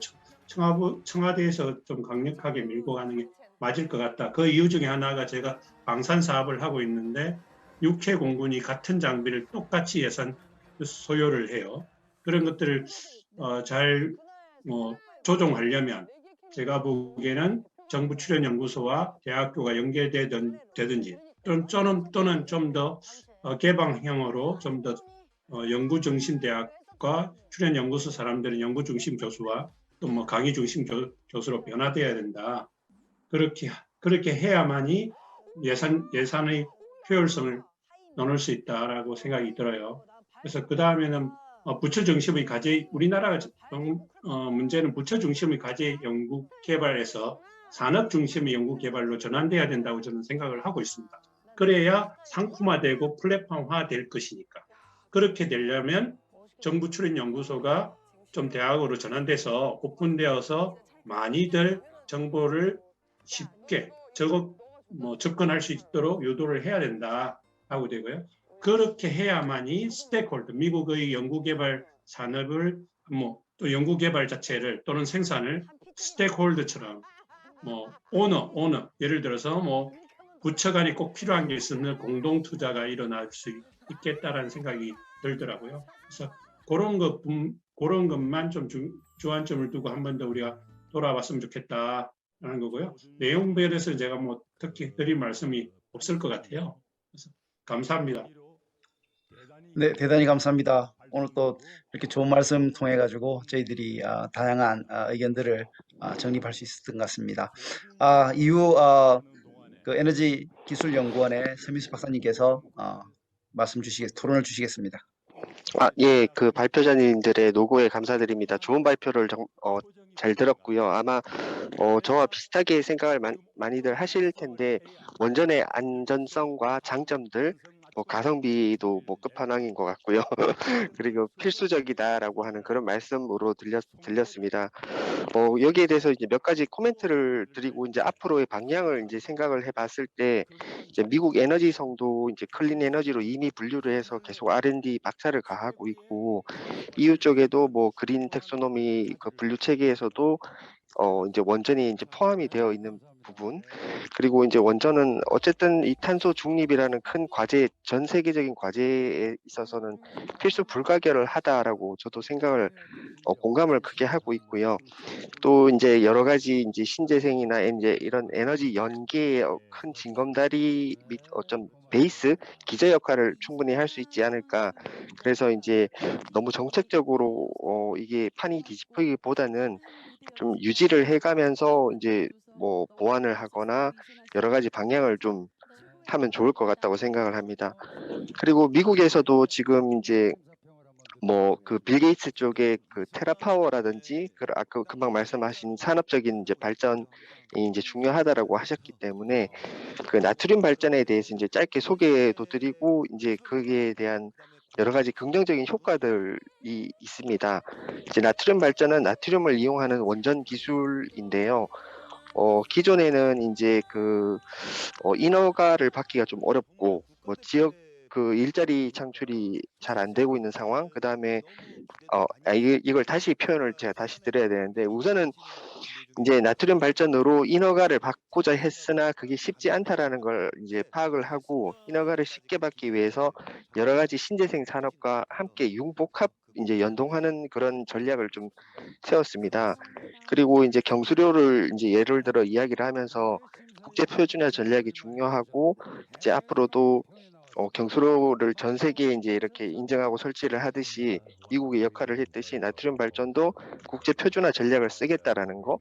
청와대에서 좀 강력하게 밀고 가는 게 맞을 것 같다. 그 이유 중에 하나가 제가 방산 사업을 하고 있는데 6회 공군이 같은 장비를 똑같이 예산 소요를 해요. 그런 것들을 잘 조정하려면 제가 보기에는 정부 출연연구소와 대학교가 연계되든지 또는 좀 더 개방형으로 좀 더 연구중심 대학과 출연연구소 사람들은 연구중심 교수와 또 강의중심 교수로 변화돼야 된다. 그렇게 해야만이 예산의 효율성을 나눌 수 있다라고 생각이 들어요. 그래서 그 다음에는 부처 중심의 과제, 우리나라 문제는 부처 중심의 과제 연구 개발에서 산업 중심의 연구 개발로 전환돼야 된다고 저는 생각을 하고 있습니다. 그래야 상품화되고 플랫폼화될 것이니까. 그렇게 되려면 정부 출연 연구소가 좀 대학으로 전환돼서 오픈되어서 많이들 정보를 쉽게 접근할 수 있도록 유도를 해야 된다 하고 되고요. 그렇게 해야만이 스테이크홀더, 미국의 연구개발 산업을 또 연구개발 자체를 또는 생산을 스테이크홀더처럼 오너 예를 들어서 부처 간이 꼭 필요한 게 있으면 공동 투자가 일어날 수 있겠다라는 생각이 들더라고요. 그래서 그런 것만 좀 주안점을 두고 한 번 더 우리가 돌아봤으면 좋겠다라는 거고요. 내용별에서 제가 특히 드릴 말씀이 없을 것 같아요. 그래서 감사합니다. 네, 대단히 감사합니다. 오늘 또 이렇게 좋은 말씀 통해 가지고 저희들이 다양한 의견들을 정립할 수 있었던 것 같습니다. 이후 그 에너지기술연구원의 서민수 박사님께서 토론을 주시겠습니다. 예, 그 발표자님들의 노고에 감사드립니다. 좋은 발표를 잘 들었고요. 아마 저와 비슷하게 생각을 많이들 하실 텐데 원전의 안전성과 장점들, 가성비도 끝판왕인 것 같고요. 그리고 필수적이다라고 하는 그런 말씀으로 들렸습니다. 여기에 대해서 이제 몇 가지 코멘트를 드리고 이제 앞으로의 방향을 이제 생각을 해봤을 때 이제 미국 에너지성도 이제 클린 에너지로 이미 분류를 해서 계속 R&D 박차를 가하고 있고 EU 쪽에도 그린 텍소노미 그 분류 체계에서도 이제 원전이 이제 포함이 되어 있는 부분, 그리고 이제 원전은 어쨌든 이 탄소 중립이라는 큰 과제, 전 세계적인 과제에 있어서는 필수 불가결하다라고 저도 생각을 공감을 크게 하고 있고요. 또 이제 여러 가지 이제 신재생이나 이제 이런 에너지 연계의 큰 징검다리 및 어쩜 베이스 기저 역할을 충분히 할 수 있지 않을까. 그래서 이제 너무 정책적으로 이게 판이 뒤집히기보다는 좀 유지를 해가면서 이제 보완을 하거나 여러 가지 방향을 좀 하면 좋을 것 같다고 생각을 합니다. 그리고 미국에서도 지금 이제 그 빌 게이츠 쪽에 그 테라파워라든지 아까 금방 말씀하신 산업적인 이제 발전이 이제 중요하다라고 하셨기 때문에 그 나트륨 발전에 대해서 이제 짧게 소개도 드리고 이제 거기에 대한 여러 가지 긍정적인 효과들이 있습니다. 이제 나트륨 발전은 나트륨을 이용하는 원전 기술인데요. 기존에는 이제 인허가를 받기가 좀 어렵고 지역 그 일자리 창출이 잘 안 되고 있는 상황. 그 다음에 이걸 다시 표현을 제가 다시 드려야 되는데 우선은 이제 나트륨 발전으로 인허가를 받고자 했으나 그게 쉽지 않다라는 걸 이제 파악을 하고 인허가를 쉽게 받기 위해서 여러 가지 신재생 산업과 함께 융복합 이제 연동하는 그런 전략을 좀 세웠습니다. 그리고 이제 경수료를 이제 예를 들어 이야기를 하면서 국제 표준화 전략이 중요하고 이제 앞으로도 경수로를 전 세계에 이제 이렇게 인정하고 설치를 하듯이 미국의 역할을 했듯이 나트륨 발전도 국제 표준화 전략을 쓰겠다라는 거.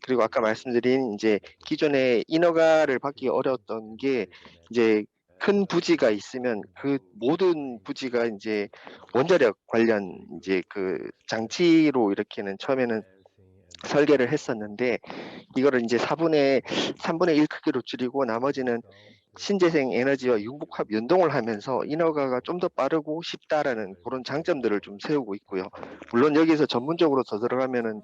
그리고 아까 말씀드린 이제 기존에 인허가를 받기 어려웠던 게 이제 큰 부지가 있으면 그 모든 부지가 이제 원자력 관련 이제 그 장치로 이렇게는 처음에는 설계를 했었는데 이거를 이제 3분의 1 크기로 줄이고 나머지는 신재생 에너지와 융복합 연동을 하면서 인허가가 좀 더 빠르고 쉽다라는 그런 장점들을 좀 세우고 있고요. 물론 여기서 전문적으로 더 들어가면은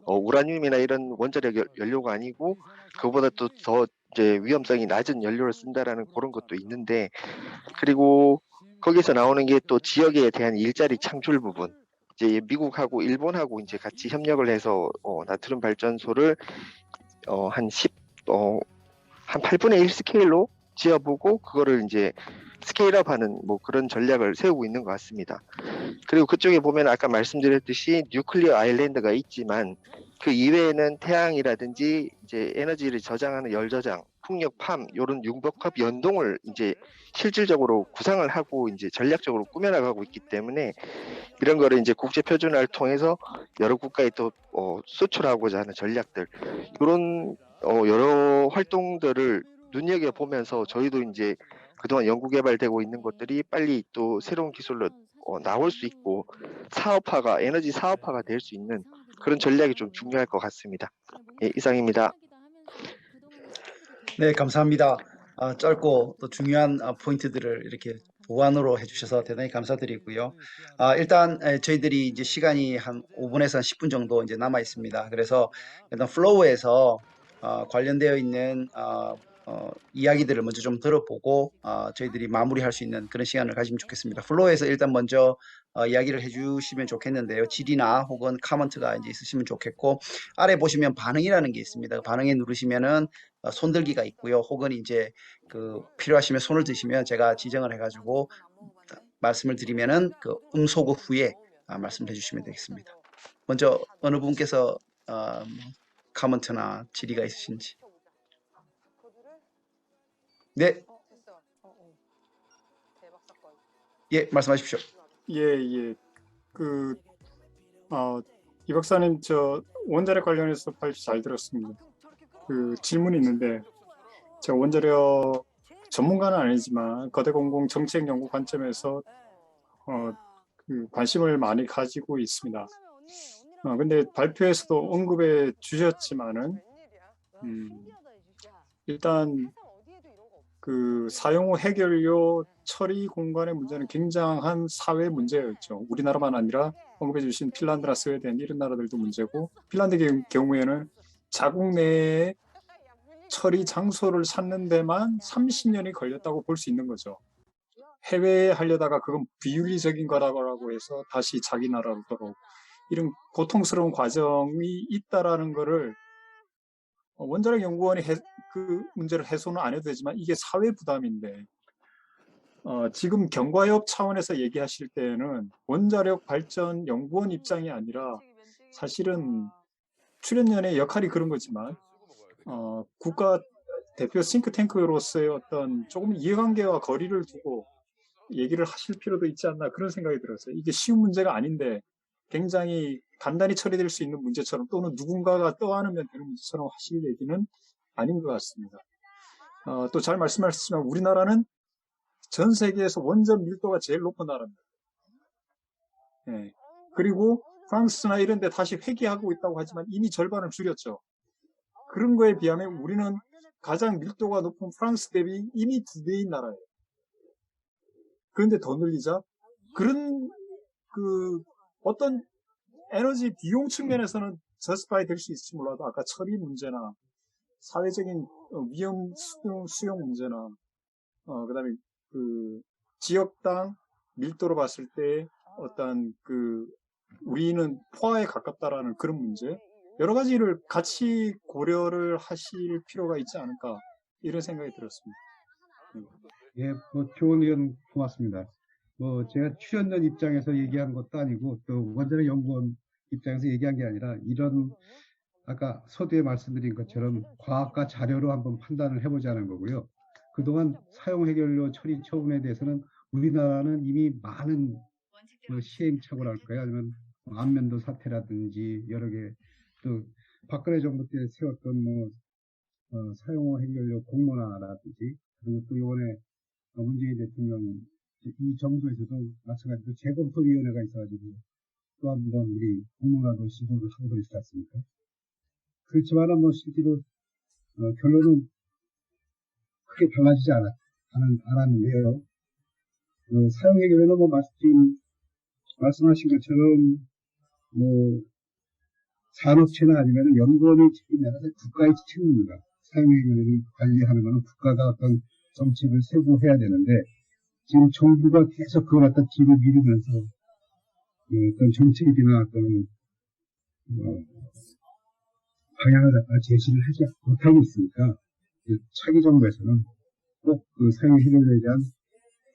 우라늄이나 이런 원자력 연료가 아니고 그보다 또 더 이제 위험성이 낮은 연료를 쓴다라는 그런 것도 있는데 그리고 거기서 나오는 게 또 지역에 대한 일자리 창출 부분. 이제 미국하고 일본하고 이제 같이 협력을 해서 나트륨 발전소를 한 8분의 1 스케일로 지어보고 그거를 이제 스케일업하는 그런 전략을 세우고 있는 것 같습니다. 그리고 그쪽에 보면 아까 말씀드렸듯이 뉴클리어 아일랜드가 있지만 그 이외에는 태양이라든지 이제 에너지를 저장하는 열저장, 풍력, 팜 이런 융복합 연동을 이제 실질적으로 구상을 하고 이제 전략적으로 꾸며나가고 있기 때문에 이런 거를 이제 국제 표준화를 통해서 여러 국가에 또 수출하고자 하는 전략들 이런 여러 활동들을 눈여겨 보면서 저희도 이제 그동안 연구 개발되고 있는 것들이 빨리 또 새로운 기술로 나올 수 있고 사업화가 에너지 사업화가 될 수 있는 그런 전략이 좀 중요할 것 같습니다. 예, 이상입니다. 네, 감사합니다. 짧고 또 중요한 포인트들을 이렇게 보완으로 해주셔서 대단히 감사드리고요. 일단 저희들이 이제 시간이 한 5분에서 한 10분 정도 이제 남아 있습니다. 그래서 일단 플로우에서 관련되어 있는 이야기들을 먼저 좀 들어보고 저희들이 마무리할 수 있는 그런 시간을 가지면 좋겠습니다. 플로우에서 일단 먼저 이야기를 해주시면 좋겠는데요. 질의나 혹은 카멘트가 이제 있으시면 좋겠고, 아래 보시면 반응이라는 게 있습니다. 반응에 누르시면은 손들기가 있고요. 혹은 이제 그 필요하시면 손을 드시면 제가 지정을 해가지고 말씀을 드리면은 그 음소거 후에 말씀해 주시면 되겠습니다. 먼저 어느 분께서 카멘트나 질의가 있으신지. 네, 예, 말씀하십시오. 예. 이 박사님, 저 원자력 관련해서 발표 잘 들었습니다. 그 질문이 있는데, 제가 원자력 전문가는 아니지만 거대 공공 정책 연구 관점에서 그 관심을 많이 가지고 있습니다. 근데 발표에서도 언급해 주셨지만은 일단 그 사용 후 해결료 처리 공간의 문제는 굉장한 사회 문제였죠. 우리나라만 아니라 언급해 주신 핀란드나 스웨덴 이런 나라들도 문제고, 핀란드 경우에는 자국 내에 처리 장소를 찾는 데만 30년이 걸렸다고 볼 수 있는 거죠. 해외에 하려다가 그건 비윤리적인 거라고 해서 다시 자기 나라로 돌아오고, 이런 고통스러운 과정이 있다라는 거를 원자력 연구원이 그 문제를 해소는 안 해도 되지만 이게 사회 부담인데, 지금 경과협 차원에서 얘기하실 때에는 원자력 발전 연구원 입장이 아니라 사실은 출연연의 역할이 그런 거지만 국가 대표 싱크탱크로서의 어떤 조금 이해관계와 거리를 두고 얘기를 하실 필요도 있지 않나, 그런 생각이 들었어요. 이게 쉬운 문제가 아닌데 굉장히 간단히 처리될 수 있는 문제처럼, 또는 누군가가 떠안으면 되는 문제처럼 하실 얘기는 아닌 것 같습니다. 또 잘 말씀하셨지만 우리나라는 전 세계에서 원전 밀도가 제일 높은 나라입니다. 예. 그리고 프랑스나 이런 데 다시 회귀하고 있다고 하지만 이미 절반을 줄였죠. 그런 거에 비하면 우리는 가장 밀도가 높은 프랑스 대비 이미 2배인 나라예요. 그런데 더 늘리자? 그런 어떤 에너지 비용 측면에서는 저스파이 될 수 있을지 몰라도 아까 처리 문제나 사회적인 위험 수용 문제나 그다음에 그 지역당 밀도로 봤을 때 어떤 우리는 포화에 가깝다라는 그런 문제, 여러 가지를 같이 고려를 하실 필요가 있지 않을까, 이런 생각이 들었습니다. 예, 좋은 의견 고맙습니다. 제가 출연연 입장에서 얘기한 것도 아니고 또 원자력 연구원 입장에서 얘기한 게 아니라, 이런 아까 서두에 말씀드린 것처럼 과학과 자료로 한번 판단을 해보자는 거고요. 그동안 사용 해결료 처리 처분에 대해서는 우리나라는 이미 많은 시행착오랄까요? 아니면 안면도 사태라든지 여러 개, 또 박근혜 정부 때 세웠던 사용 후 해결료 공론화라든지, 그리고 또 이번에 문재인 대통령 이 정부에서도 마찬가지로 재검토위원회가 있어가지고 또 한 번 우리 공론화도 시도를 하고 있지 않습니까? 그렇지만 실제로 결론은 크게 달라지지 않았는데요. 사용 해결료는 말씀하신 것처럼 산업체나 아니면 연구원의 책임이 아니라 국가의 책임입니다. 사용 해결료를 관리하는 것은 국가가 어떤 정책을 세부해야 되는데, 지금 정부가 계속 그걸 갖다 뒤로 미루면서 어떤 정책이나 어떤 방향을 갖다 제시를 하지 못하고 있으니까, 차기 정부에서는 꼭 사용 해결료에 대한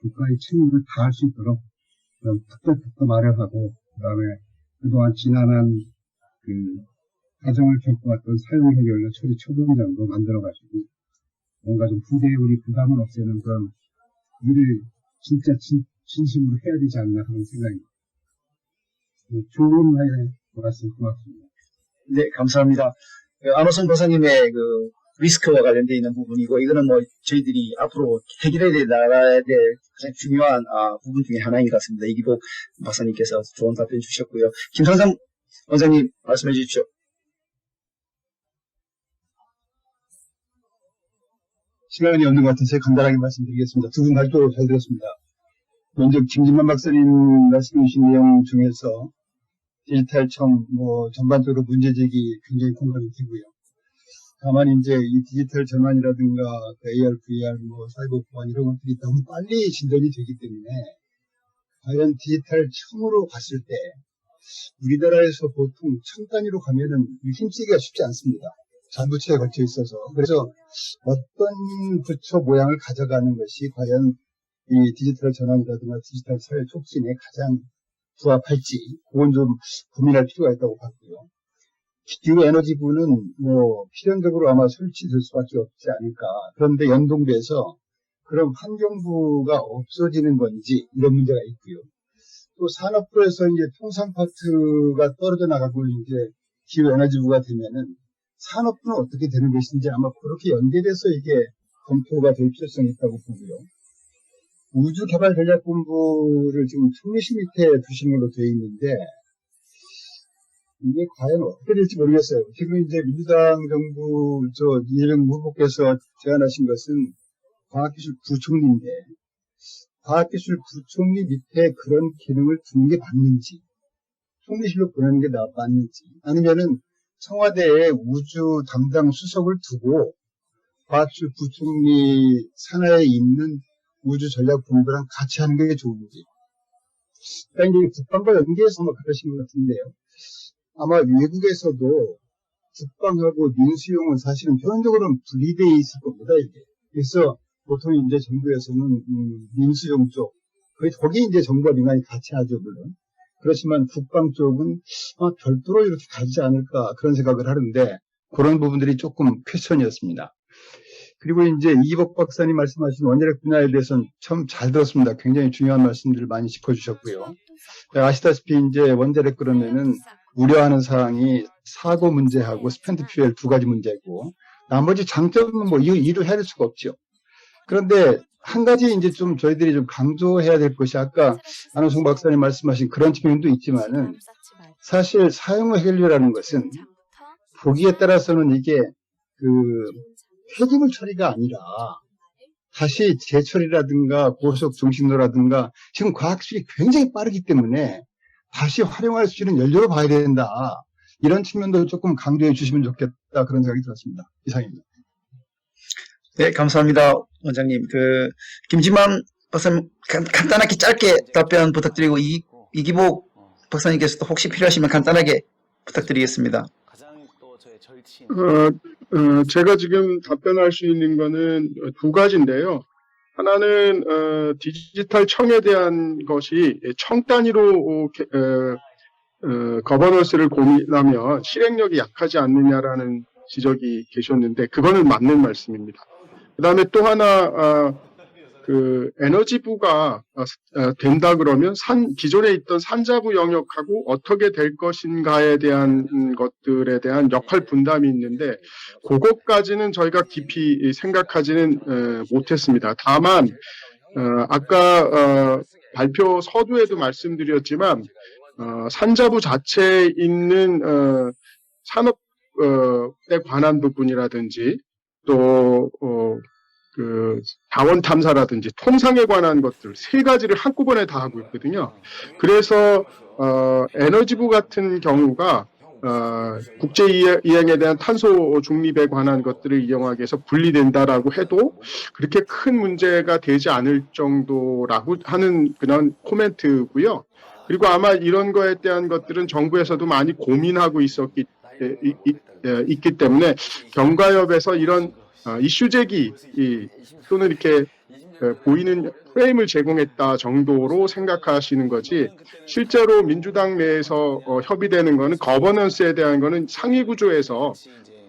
국가의 책임을 다할 수 있도록 툭툭툭 마련하고, 그다음에 그동안 지난한 과정을 겪어왔던 사용 해결료 처리 처분장도 만들어가지고 뭔가 좀 후대에 우리 부담을 없애는 그런 일을 진짜 진심으로 해야 되지 않나 하는 생각입니다. 좋은 말씀 고맙습니다. 네, 감사합니다. 안호선 박사님의 리스크와 관련되어 있는 부분이고 이거는 뭐 저희들이 앞으로 해결해야 나가야 될 가장 중요한 부분 중에 하나인 것 같습니다. 이기복 박사님께서 좋은 답변 주셨고요. 김상삼 원장님 말씀해 주십시오. 시간이 없는 것 같아서 간단하게 말씀드리겠습니다. 두 분 발표 잘 들었습니다. 먼저 김진만 박사님 말씀해 주신 내용 중에서 디지털청 전반적으로 문제제기 굉장히 공감이 되고요. 다만 이제 이 디지털 전환이라든가 AR, VR, 사이버 보안 이런 것들이 너무 빨리 진전이 되기 때문에 과연 디지털청으로 갔을 때 우리나라에서 보통 청 단위로 가면은 힘쓰기가 쉽지 않습니다. 전 부처에 걸쳐 있어서. 그래서 어떤 부처 모양을 가져가는 것이 과연 이 디지털 전환이라든가 디지털 사회 촉진에 가장 부합할지 그건 좀 고민할 필요가 있다고 봤고요. 기후에너지부는 필연적으로 아마 설치될 수밖에 없지 않을까. 그런데 연동돼서 그럼 환경부가 없어지는 건지 이런 문제가 있고요. 또 산업부에서 이제 통상 파트가 떨어져 나가고 이제 기후에너지부가 되면은 산업부는 어떻게 되는 것인지 아마 그렇게 연계돼서 이게 검토가 될 필요성이 있다고 보고요. 우주개발전략본부를 지금 총리실 밑에 두신 걸로 되어 있는데 이게 과연 어떻게 될지 모르겠어요. 지금 이제 민주당 정부 이재명 후보께서 제안하신 것은 과학기술부총리인데 과학기술부총리 밑에 그런 기능을 두는 게 맞는지 총리실로 보내는 게 맞는지 아니면은 청와대에 우주 담당 수석을 두고 과학기술부총리 산하에 있는 우주전략본부랑 같이 하는 게 좋은지. 그러니까 이제 국방과 연계해서 그러신 것 같은데요. 아마 외국에서도 국방하고 민수용은 사실은 표현적으로는 분리되어 있을 겁니다, 이게. 그래서 보통 이제 정부에서는 민수용 쪽, 거기 이제 정부와 민간이 같이 하죠, 물론. 그렇지만 국방 쪽은 별도로 이렇게 가지 않을까 그런 생각을 하는데 그런 부분들이 조금 퀘스천이었습니다. 그리고 이제 이기복 박사님 말씀하신 원자력 분야에 대해서는 참 잘 들었습니다. 굉장히 중요한 말씀들을 많이 짚어주셨고요. 아시다시피 이제 원자력 그러면은 우려하는 사항이 사고 문제하고 스펜드 퓨엘 두 가지 문제고 나머지 장점은 이루 헤아릴 수가 없죠. 그런데 한 가지 이제 좀 저희들이 좀 강조해야 될 것이 아까 안호성 박사님 말씀하신 그런 측면도 있지만은 사실 사용 해결료라는 것은 보기에 따라서는 이게 폐기물 처리가 아니라 다시 재처리라든가 고속 중심로라든가 지금 과학기술이 굉장히 빠르기 때문에 다시 활용할 수 있는 연료로 봐야 된다. 이런 측면도 조금 강조해 주시면 좋겠다. 그런 생각이 들었습니다. 이상입니다. 네, 감사합니다. 원장님. 김진만 박사님 간단하게 짧게 답변 부탁드리고 이기복 박사님께서도 혹시 필요하시면 간단하게 부탁드리겠습니다. 제가 지금 답변할 수 있는 거는 두 가지인데요. 하나는 디지털 청에 대한 것이 청 단위로 거버넌스를 고민하면 실행력이 약하지 않느냐라는 지적이 계셨는데 그거는 맞는 말씀입니다. 그다음에 또 하나 에너지부가 된다 그러면 기존에 있던 산자부 영역하고 어떻게 될 것인가에 대한 것들에 대한 역할 분담이 있는데 그것까지는 저희가 깊이 생각하지는 못했습니다. 다만 아까 발표 서두에도 말씀드렸지만 산자부 자체에 있는 산업에 관한 부분이라든지 또 자원 탐사라든지 통상에 관한 것들 세 가지를 한꺼번에 다 하고 있거든요. 그래서 에너지부 같은 경우가 국제 이행에 대한 탄소 중립에 관한 것들을 이용하기 위해서 분리된다라고 해도 그렇게 큰 문제가 되지 않을 정도라고 하는 그런 코멘트고요. 그리고 아마 이런 거에 대한 것들은 정부에서도 많이 고민하고 있기 때문에 경과협에서 이런 이슈 제기 또는 이렇게 보이는 프레임을 제공했다 정도로 생각하시는 거지 실제로 민주당 내에서 협의되는 거는 거버넌스에 대한 거는 상위 구조에서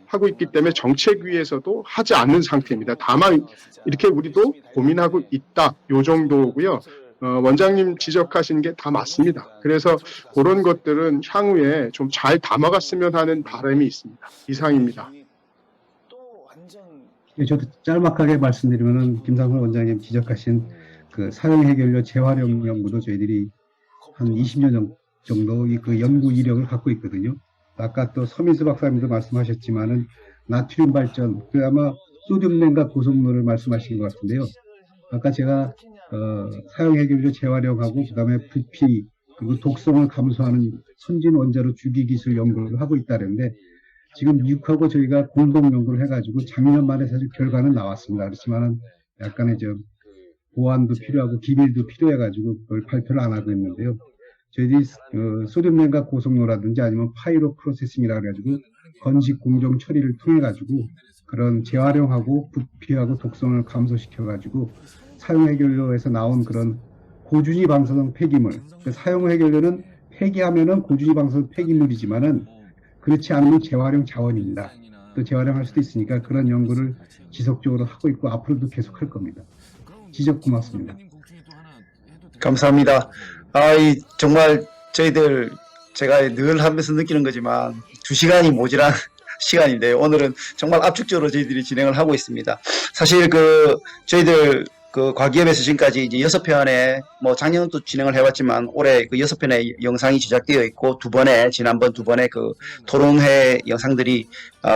하고 있기 때문에 정책위에서도 하지 않는 상태입니다. 다만 이렇게 우리도 고민하고 있다 요 정도고요. 원장님 지적하신 게 다 맞습니다. 그래서 그런 것들은 향후에 좀 잘 담아갔으면 하는 바람이 있습니다. 이상입니다. 저도 짤막하게 말씀드리면은 김상훈 원장님 지적하신 그 사용 해결료 재활용 연구도 저희들이 한 20년 정도 그 연구 이력을 갖고 있거든요. 아까 또 서민수 박사님도 말씀하셨지만은 나트륨 발전, 그 아마 소듐냉각 고속로를 말씀하신 것 같은데요. 아까 제가 사용 해결료 재활용하고 그다음에 부피 그리고 독성을 감소하는 선진 원자로 주기 기술 연구를 하고 있다는데 지금 미국하고 저희가 공동 연구를 해가지고 작년 말에 사실 결과는 나왔습니다. 그렇지만은 약간의 좀 보완도 필요하고 기밀도 필요해가지고 그걸 발표를 안 하고 있는데요. 저희들이 소듐냉각 고속로라든지 아니면 파이로 프로세싱이라 그래가지고 건식 공정 처리를 통해 가지고 그런 재활용하고 부피하고 독성을 감소시켜가지고 사용 해결료에서 나온 그런 고준위 방사성 폐기물, 그 사용 해결료는 폐기하면은 고준위 방사성 폐기물이지만은 그렇지 않으면 재활용 자원입니다. 또 재활용할 수도 있으니까 그런 연구를 지속적으로 하고 있고 앞으로도 계속 할 겁니다. 지적 고맙습니다. 감사합니다. 정말 저희들 제가 늘 하면서 느끼는 거지만 2시간이 모자란 시간인데요. 오늘은 정말 압축적으로 저희들이 진행을 하고 있습니다. 사실 저희들 과기업에서 지금까지 이제 6편의 작년은 또 진행을 해왔지만 올해 6편의 영상이 제작되어 있고 지난번 두 번의 토론회 영상들이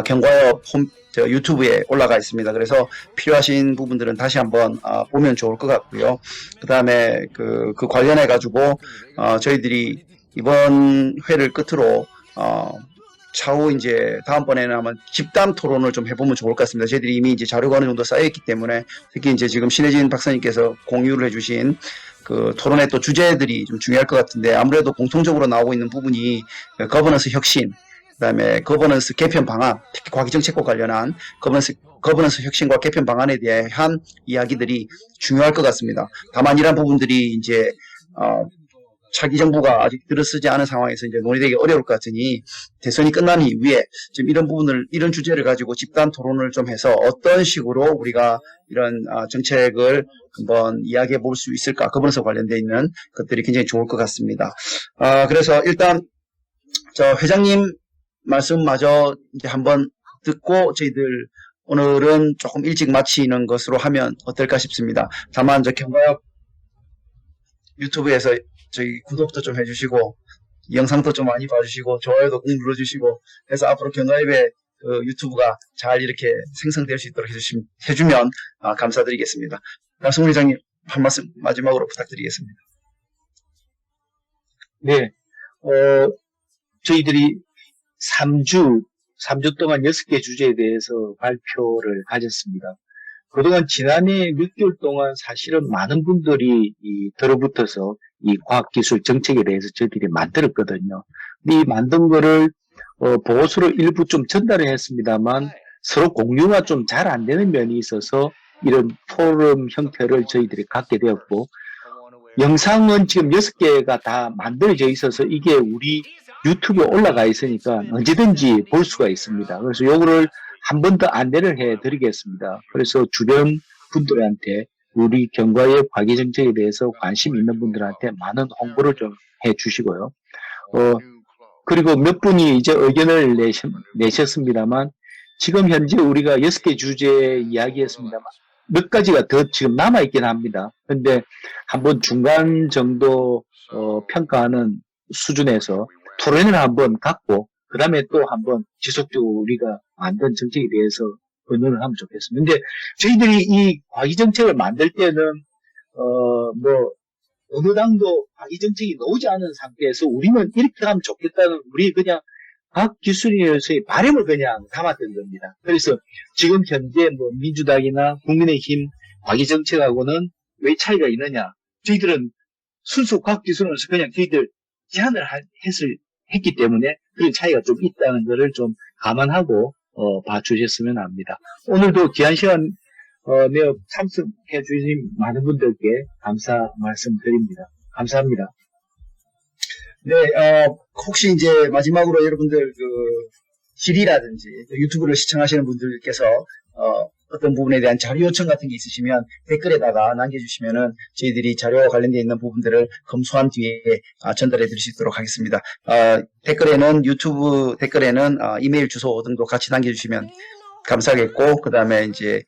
경과협 유튜브에 올라가 있습니다. 그래서 필요하신 부분들은 다시 한번 보면 좋을 것 같고요. 그 다음에 그 관련해 가지고 저희들이 이번 회를 끝으로 차후 이제 다음번에는 아마 집단 토론을 좀 해보면 좋을 것 같습니다. 저희들이 이미 이제 자료가 어느 정도 쌓여있기 때문에 특히 이제 지금 신혜진 박사님께서 공유를 해주신 토론의 또 주제들이 좀 중요할 것 같은데 아무래도 공통적으로 나오고 있는 부분이 거버넌스 혁신, 그다음에 거버넌스 개편 방안, 특히 과기정책과 관련한 거버넌스 혁신과 개편 방안에 대한 이야기들이 중요할 것 같습니다. 다만 이런 부분들이 이제 차기 정부가 아직 들어서지 않은 상황에서 이제 논의되기 어려울 것 같으니 대선이 끝난 이후에 지금 이런 주제를 가지고 집단 토론을 좀 해서 어떤 식으로 우리가 이런 정책을 한번 이야기해 볼 수 있을까, 거버넌스 관련되어 있는 것들이 굉장히 좋을 것 같습니다. 그래서 일단 저 회장님 말씀마저 이제 한번 듣고 저희들 오늘은 조금 일찍 마치는 것으로 하면 어떨까 싶습니다. 다만 저 경과협 유튜브에서 저희 구독도 좀 해주시고 영상도 좀 많이 봐주시고 좋아요도 꼭 눌러주시고 해서 앞으로 경과협의 유튜브가 잘 이렇게 생성될 수 있도록 해주면 감사드리겠습니다. 나성훈 회장님 한 말씀 마지막으로 부탁드리겠습니다. 네, 저희들이 3주 동안 6개 주제에 대해서 발표를 가졌습니다. 그동안 지난해 몇 개월 동안 사실은 많은 분들이 들어붙어서 이 과학기술 정책에 대해서 저희들이 만들었거든요. 이 만든 거를 보고서로 일부 좀 전달을 했습니다만 서로 공유가 좀 잘 안 되는 면이 있어서 이런 포럼 형태를 저희들이 갖게 되었고 영상은 지금 6개가 다 만들어져 있어서 이게 우리 유튜브에 올라가 있으니까 언제든지 볼 수가 있습니다. 그래서 요거를 한 번 더 안내를 해드리겠습니다. 그래서 주변 분들한테 우리 경과의 과기정책에 대해서 관심 있는 분들한테 많은 홍보를 좀 해주시고요. 그리고 몇 분이 이제 의견을 내셨습니다만 지금 현재 우리가 6개 주제 이야기했습니다만 몇 가지가 더 지금 남아있긴 합니다. 근데 한번 중간 정도 평가하는 수준에서 토론을 한번 갖고 그 다음에 또 한번 지속적으로 우리가 만든 정책에 대해서 의논을 하면 좋겠습니다. 근데 저희들이 이 과기정책을 만들 때는 어느 당도 과기정책이 나오지 않은 상태에서 우리는 이렇게 하면 좋겠다는 우리 그냥 과학기술인으로서의 바람을 그냥 담았던 겁니다. 그래서 지금 현재 민주당이나 국민의힘 과기정책하고는 왜 차이가 있느냐? 저희들은 순수 과학기술인으로서 그냥 저희들 제안을 했기 때문에 그런 차이가 좀 있다는 것을 좀 감안하고 봐주셨으면 합니다. 오늘도 귀한 시간 내어 참석해 주신 많은 분들께 감사 말씀드립니다. 감사합니다. 네, 혹시 이제 마지막으로 여러분들 질의라든지 유튜브를 시청하시는 분들께서 어떤 부분에 대한 자료 요청 같은 게 있으시면 댓글에다가 남겨주시면은 저희들이 자료와 관련되어 있는 부분들을 검수한 뒤에 전달해 드릴 수 있도록 하겠습니다. 댓글에는 유튜브 댓글에는 이메일 주소 등도 같이 남겨주시면 감사하겠고, 그 다음에 이제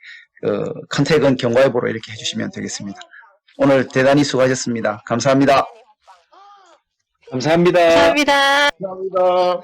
컨택은 경과일보로 이렇게 해주시면 되겠습니다. 오늘 대단히 수고하셨습니다. 감사합니다. 감사합니다. 감사합니다. 감사합니다.